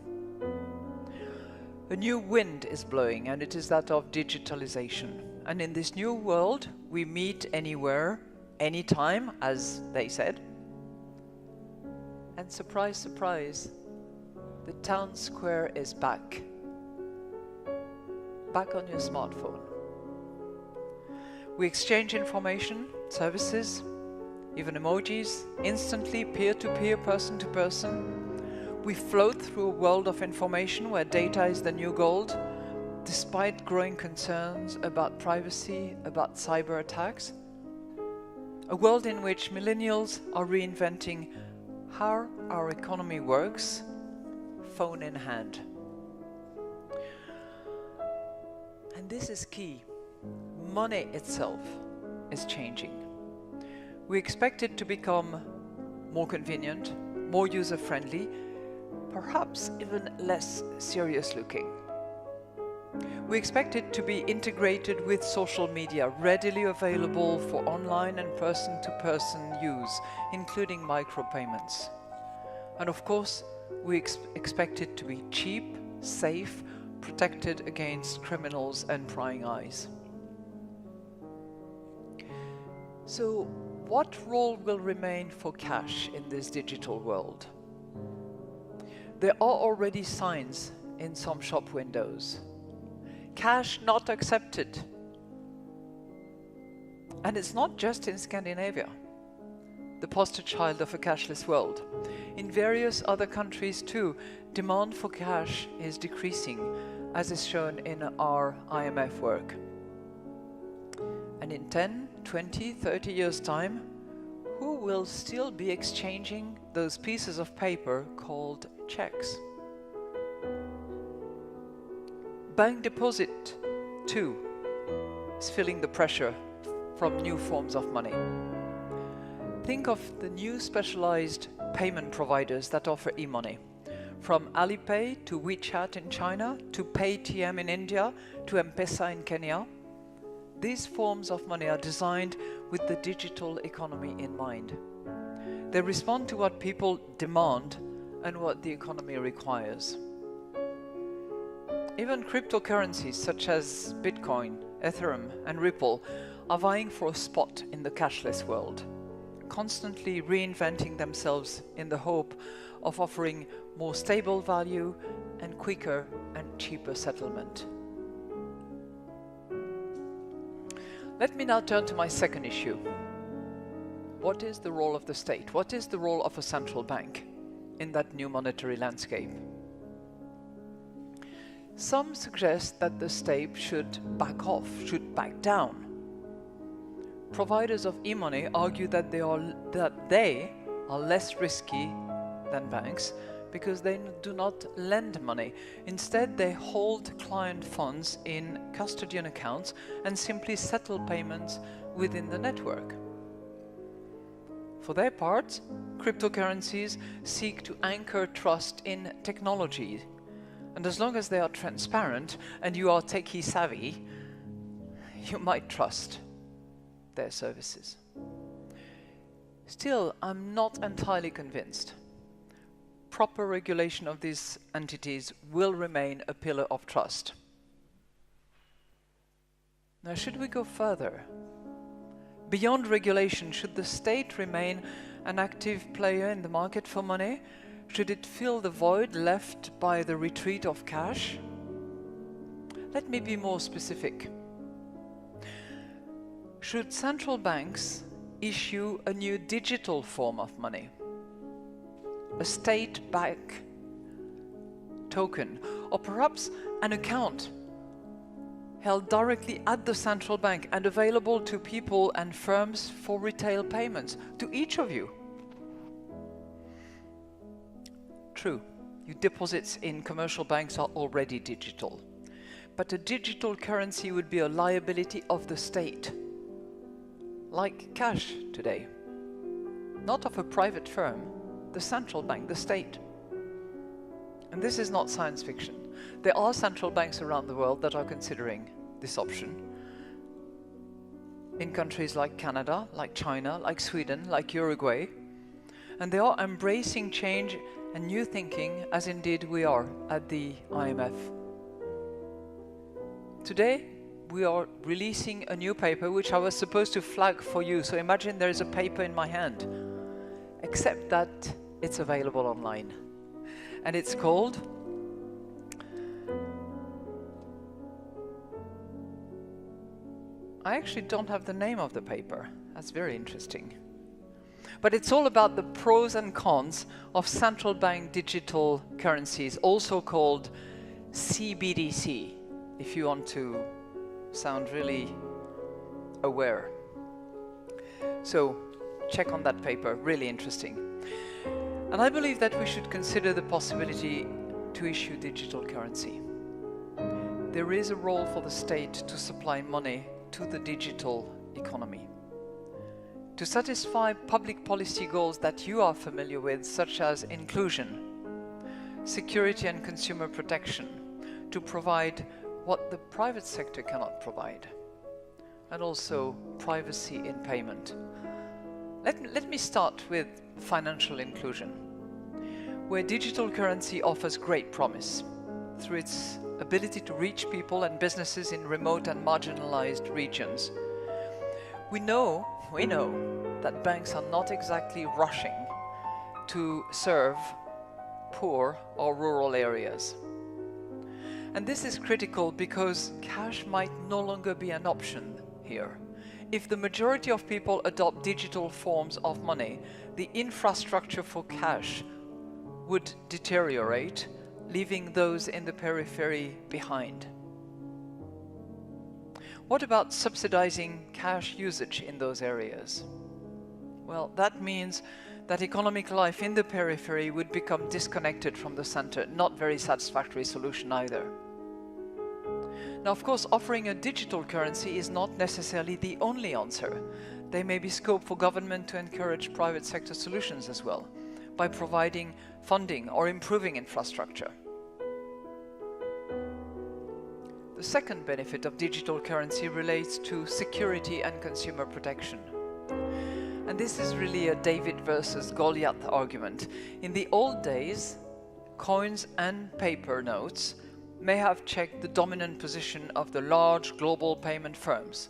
A new wind is blowing, and it is that of digitalization. And in this new world, we meet anywhere, anytime, as they said. And surprise, surprise, the town square is back. Back on your smartphone. We exchange information, services, even emojis, instantly, peer-to-peer, person-to-person. We float through a world of information where data is the new gold, despite growing concerns about privacy, about cyber attacks. A world in which millennials are reinventing how our economy works, phone in hand. And this is key. Money itself is changing. We expect it to become more convenient, more user-friendly, perhaps even less serious-looking. We expect it to be integrated with social media, readily available for online and person-to-person use, including micropayments. And of course, we expect it to be cheap, safe, protected against criminals and prying eyes. So, what role will remain for cash in this digital world? There are already signs in some shop windows. Cash not accepted. And it's not just in Scandinavia, the poster child of a cashless world. In various other countries too, demand for cash is decreasing, as is shown in our IMF work. And in 10, 20, 30 years' time, who will still be exchanging those pieces of paper called checks? Bank deposit, too, is feeling the pressure from new forms of money. Think of the new specialized payment providers that offer e-money. From Alipay to WeChat in China, to Paytm in India, to M-Pesa in Kenya. These forms of money are designed with the digital economy in mind. They respond to what people demand and what the economy requires. Even cryptocurrencies such as Bitcoin, Ethereum, and Ripple are vying for a spot in the cashless world, constantly reinventing themselves in the hope of offering more stable value and quicker and cheaper settlement. Let me now turn to my second issue. What is the role of the state? What is the role of a central bank in that new monetary landscape? Some suggest that the state should back off, should back down. Providers of e-money argue that they are less risky than banks because they do not lend money. Instead, they hold client funds in custodian accounts and simply settle payments within the network. For their part, cryptocurrencies seek to anchor trust in technology. And as long as they are transparent and you are techie savvy, you might trust their services. Still, I'm not entirely convinced. Proper regulation of these entities will remain a pillar of trust. Now, should we go further? Beyond regulation, should the state remain an active player in the market for money? Should it fill the void left by the retreat of cash? Let me be more specific. Should central banks issue a new digital form of money? A state-backed token, or perhaps an account held directly at the central bank and available to people and firms for retail payments, to each of you. True, your deposits in commercial banks are already digital, but a digital currency would be a liability of the state, like cash today. Not of a private firm, the central bank, the state. And this is not science fiction. There are central banks around the world that are considering this option. In countries like Canada, like China, like Sweden, like Uruguay. And they are embracing change and new thinking, as indeed we are at the IMF. Today, we are releasing a new paper which I was supposed to flag for you. So imagine there is a paper in my hand, except that it's available online. And it's called I actually don't have the name of the paper. That's very interesting. But it's all about the pros and cons of central bank digital currencies, also called CBDC, if you want to sound really aware. So check on that paper, really interesting. And I believe that we should consider the possibility to issue digital currency. There is a role for the state to supply money to the digital economy, to satisfy public policy goals that you are familiar with, such as inclusion, security and consumer protection, to provide what the private sector cannot provide, and also privacy in payment. Let me start with financial inclusion, where digital currency offers great promise through its ability to reach people and businesses in remote and marginalized regions. We know that banks are not exactly rushing to serve poor or rural areas. And this is critical because cash might no longer be an option here. If the majority of people adopt digital forms of money, the infrastructure for cash would deteriorate, leaving those in the periphery behind. What about subsidizing cash usage in those areas? Well, that means that economic life in the periphery would become disconnected from the center. Not very satisfactory solution either. Now, of course, offering a digital currency is not necessarily the only answer. There may be scope for government to encourage private sector solutions as well, by providing funding or improving infrastructure. The second benefit of digital currency relates to security and consumer protection. And this is really a David versus Goliath argument. In the old days, coins and paper notes may have checked the dominant position of the large global payment firms,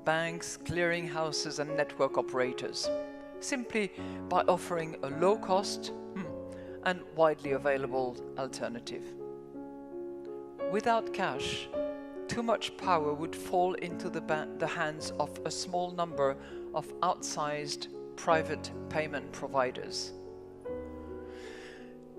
banks, clearinghouses, and network operators, simply by offering a low-cost and widely available alternative. Without cash, too much power would fall into the hands of a small number of outsized private payment providers.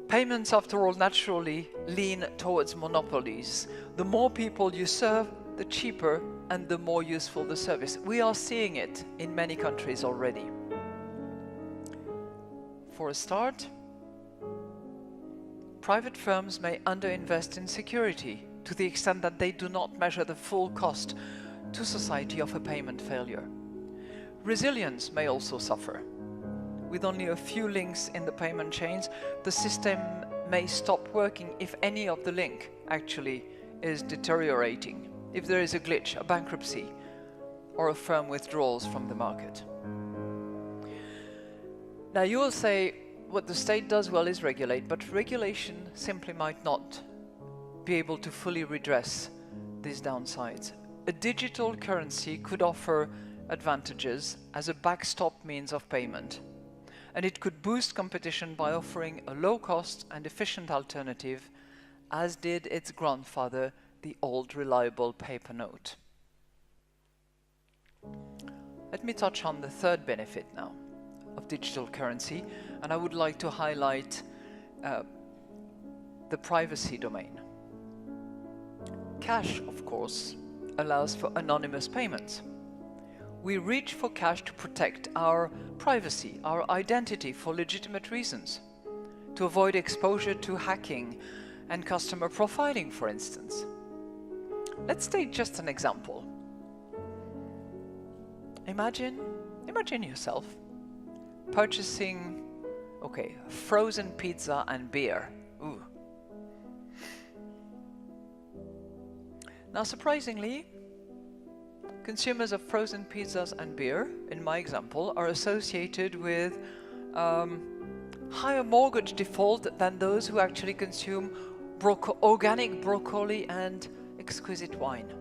Payments, after all, naturally lean towards monopolies. The more people you serve, the cheaper and the more useful the service. We are seeing it in many countries already. For a start, private firms may underinvest in security to the extent that they do not measure the full cost to society of a payment failure. Resilience may also suffer. With only a few links in the payment chains, the system may stop working if any of the link actually is deteriorating, if there is a glitch, a bankruptcy, or a firm withdrawals from the market. Now you will say, what the state does well is regulate, but regulation simply might not be able to fully redress these downsides. A digital currency could offer advantages as a backstop means of payment, and it could boost competition by offering a low-cost and efficient alternative, as did its grandfather, the old reliable paper note. Let me touch on the third benefit now of digital currency, and I would like to highlight the privacy domain. Cash, of course, allows for anonymous payments. We reach for cash to protect our privacy, our identity for legitimate reasons, to avoid exposure to hacking and customer profiling, for instance. Let's take just an example. Imagine yourself purchasing, frozen pizza and beer. Ooh. Now, surprisingly, consumers of frozen pizzas and beer, in my example, are associated with higher mortgage default than those who actually consume organic broccoli and exquisite wine.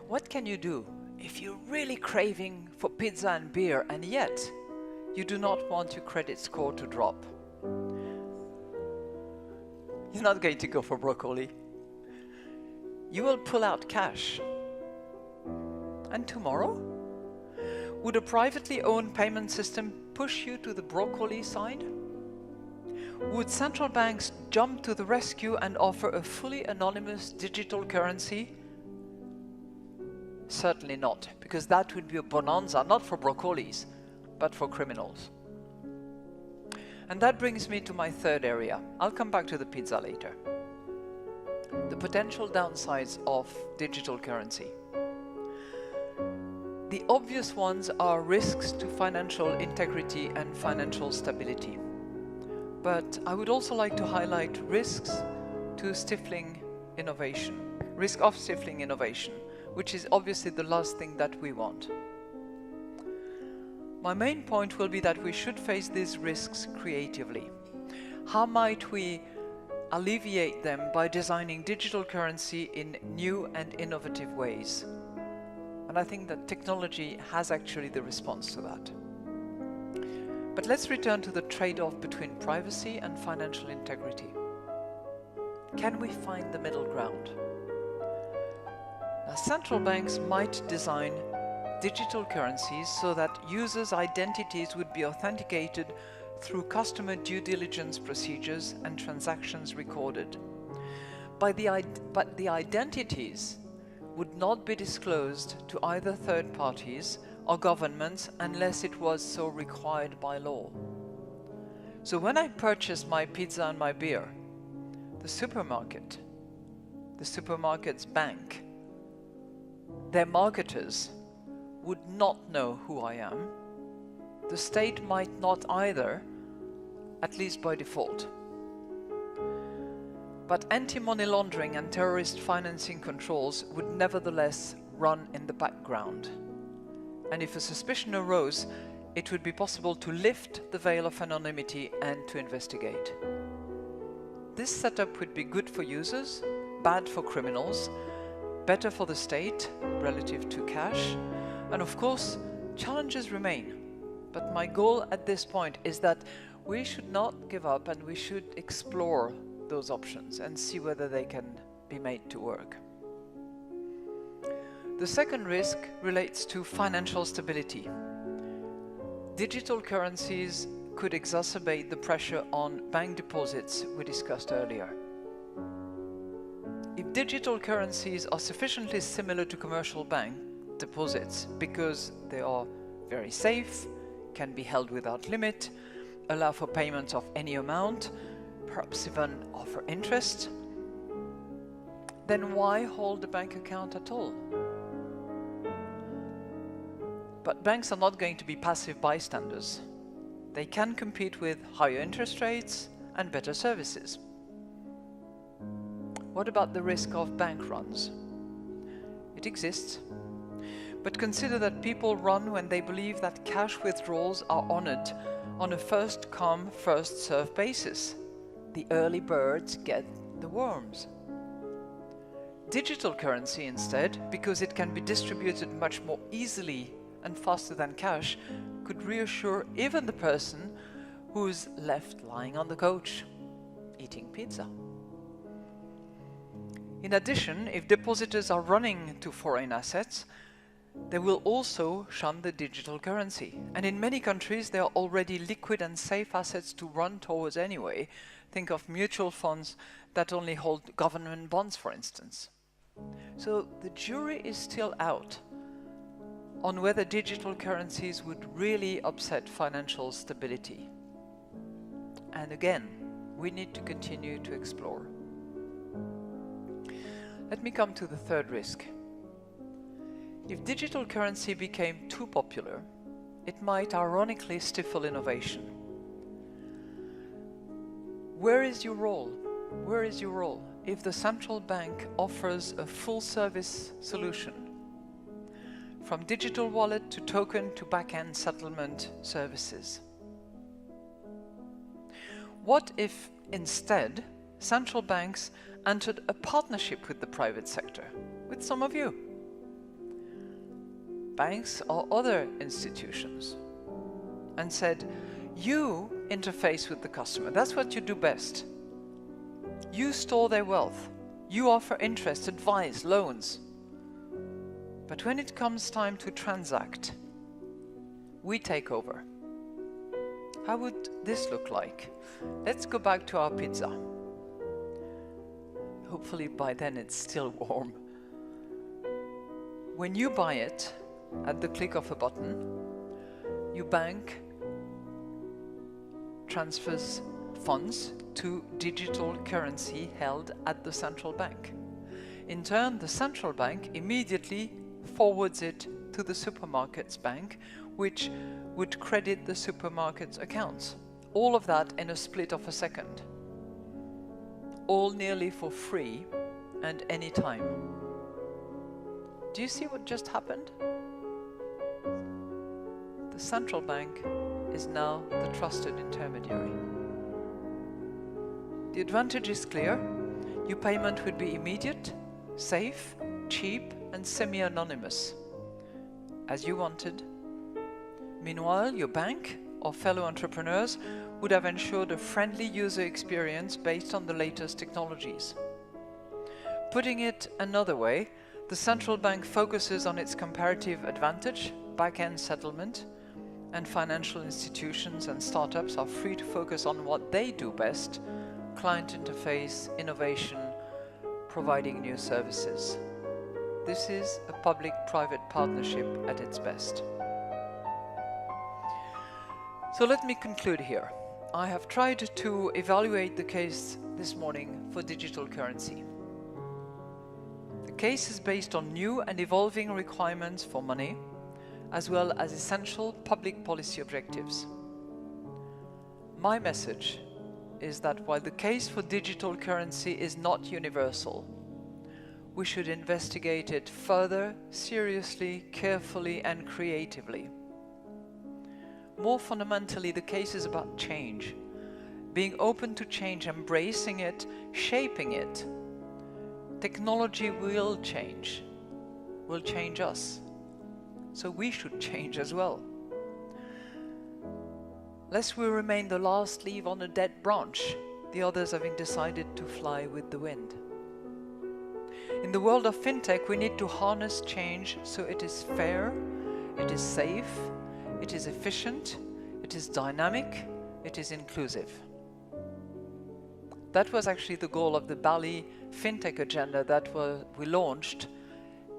What can you do if you're really craving for pizza and beer and yet you do not want your credit score to drop? You're not going to go for broccoli. You will pull out cash. And tomorrow, would a privately owned payment system push you to the broccoli side? Would central banks jump to the rescue and offer a fully anonymous digital currency? Certainly not, because that would be a bonanza, not for broccolis, but for criminals. And that brings me to my third area. I'll come back to the pizza later. The potential downsides of digital currency. The obvious ones are risks to financial integrity and financial stability. But I would also like to highlight risks to stifling innovation, risk of stifling innovation, which is obviously the last thing that we want. My main point will be that we should face these risks creatively. How might we alleviate them by designing digital currency in new and innovative ways? And I think that technology has actually the response to that. But let's return to the trade-off between privacy and financial integrity. Can we find the middle ground? Now, central banks might design digital currencies so that users' identities would be authenticated through customer due diligence procedures and transactions recorded. But the identities would not be disclosed to either third parties or governments unless it was so required by law. So when I purchase my pizza and my beer, the supermarket's bank, their marketers would not know who I am. The state might not either, at least by default. But anti-money laundering and terrorist financing controls would nevertheless run in the background. And if a suspicion arose, it would be possible to lift the veil of anonymity and to investigate. This setup would be good for users, bad for criminals, better for the state relative to cash, and of course, challenges remain. But my goal at this point is that we should not give up and we should explore those options and see whether they can be made to work. The second risk relates to financial stability. Digital currencies could exacerbate the pressure on bank deposits we discussed earlier. If digital currencies are sufficiently similar to commercial bank deposits because they are very safe, can be held without limit, allow for payments of any amount, perhaps even offer interest, then why hold a bank account at all? But banks are not going to be passive bystanders. They can compete with higher interest rates and better services. What about the risk of bank runs? It exists. But consider that people run when they believe that cash withdrawals are honored on a first-come, first-served basis. The early birds get the worms. Digital currency instead, because it can be distributed much more easily and faster than cash, could reassure even the person who's left lying on the couch, eating pizza. In addition, if depositors are running to foreign assets, they will also shun the digital currency. And in many countries, there are already liquid and safe assets to run towards anyway. Think of mutual funds that only hold government bonds, for instance. So the jury is still out on whether digital currencies would really upset financial stability. And again, we need to continue to explore. Let me come to the third risk. If digital currency became too popular, it might ironically stifle innovation. Where is your role? Where is your role if the central bank offers a full-service solution? From digital wallet to token to back-end settlement services. What if instead central banks entered a partnership with the private sector, with some of you? Banks or other institutions, and said, you interface with the customer, that's what you do best. You store their wealth, you offer interest, advice, loans. But when it comes time to transact, we take over. How would this look like? Let's go back to our pizza. Hopefully by then it's still warm. When you buy it, at the click of a button, your bank transfers funds to digital currency held at the central bank. In turn, the central bank immediately forwards it to the supermarket's bank, which would credit the supermarket's accounts. All of that in a split of a second. All nearly for free and any time. Do you see what just happened? The central bank is now the trusted intermediary. The advantage is clear. Your payment would be immediate, safe, cheap, and semi-anonymous, as you wanted. Meanwhile, your bank or fellow entrepreneurs would have ensured a friendly user experience based on the latest technologies. Putting it another way, the central bank focuses on its comparative advantage, back-end settlement, and financial institutions and startups are free to focus on what they do best: client interface, innovation, providing new services. This is a public-private partnership at its best. So let me conclude here. I have tried to evaluate the case this morning for digital currency. The case is based on new and evolving requirements for money, as well as essential public policy objectives. My message is that while the case for digital currency is not universal, we should investigate it further, seriously, carefully, and creatively. More fundamentally, the case is about change. Being open to change, embracing it, shaping it. Technology will change us. So we should change as well. Lest we remain the last leaf on a dead branch, the others having decided to fly with the wind. In the world of fintech, we need to harness change so it is fair, it is safe, it is efficient, it is dynamic, it is inclusive. That was actually the goal of the Bali FinTech agenda that we launched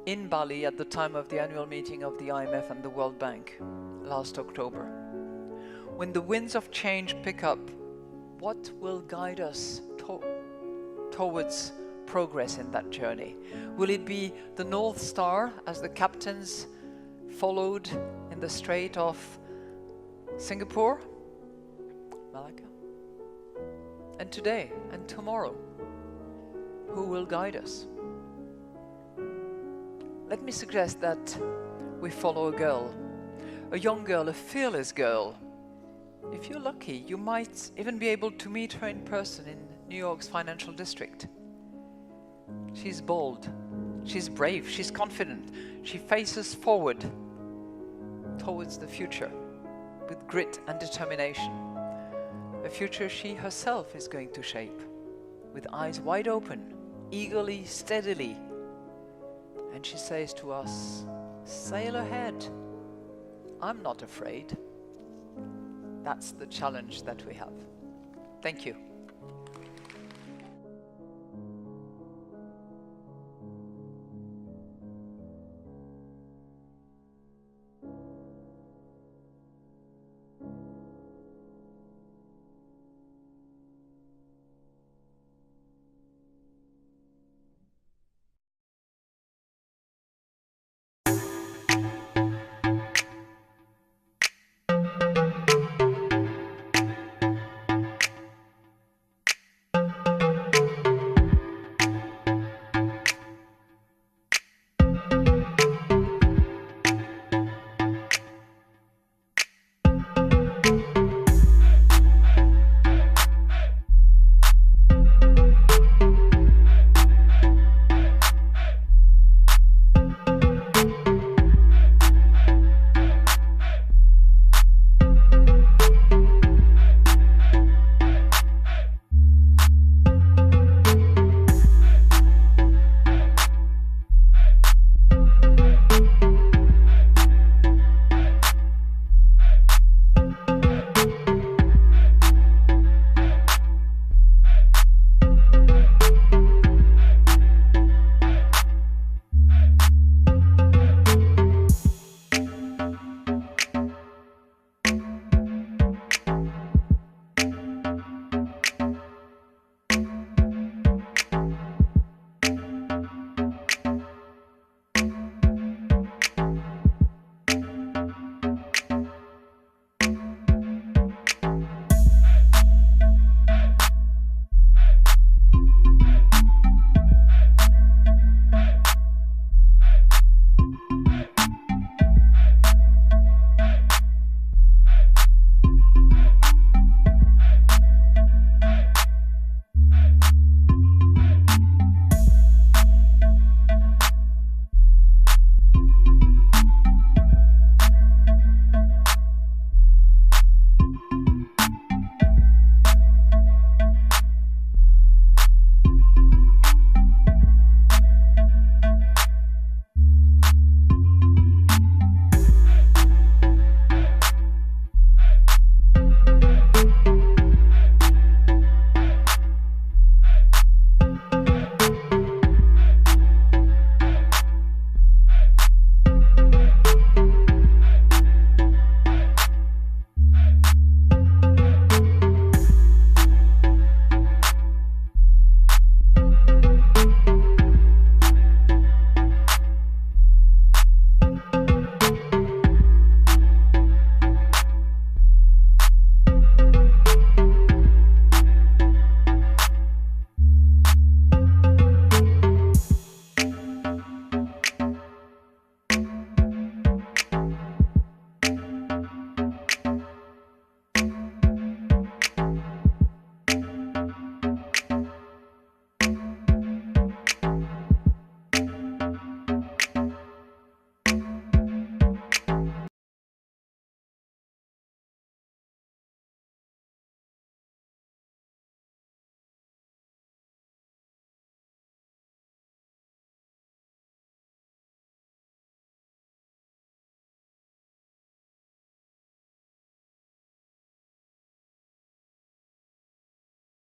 in Bali at the time of the annual meeting of the IMF and the World Bank last October. When the winds of change pick up, what will guide us towards progress in that journey? Will it be the North Star as the captains followed in the Strait of Singapore, Malacca? And today and tomorrow, who will guide us? Let me suggest that we follow a girl, a young girl, a fearless girl. If you're lucky, you might even be able to meet her in person in New York's financial district. She's bold, she's brave, she's confident. She faces forward towards the future with grit and determination. A future she herself is going to shape, with eyes wide open, eagerly, steadily. And she says to us, sail ahead. I'm not afraid. That's the challenge that we have. Thank you.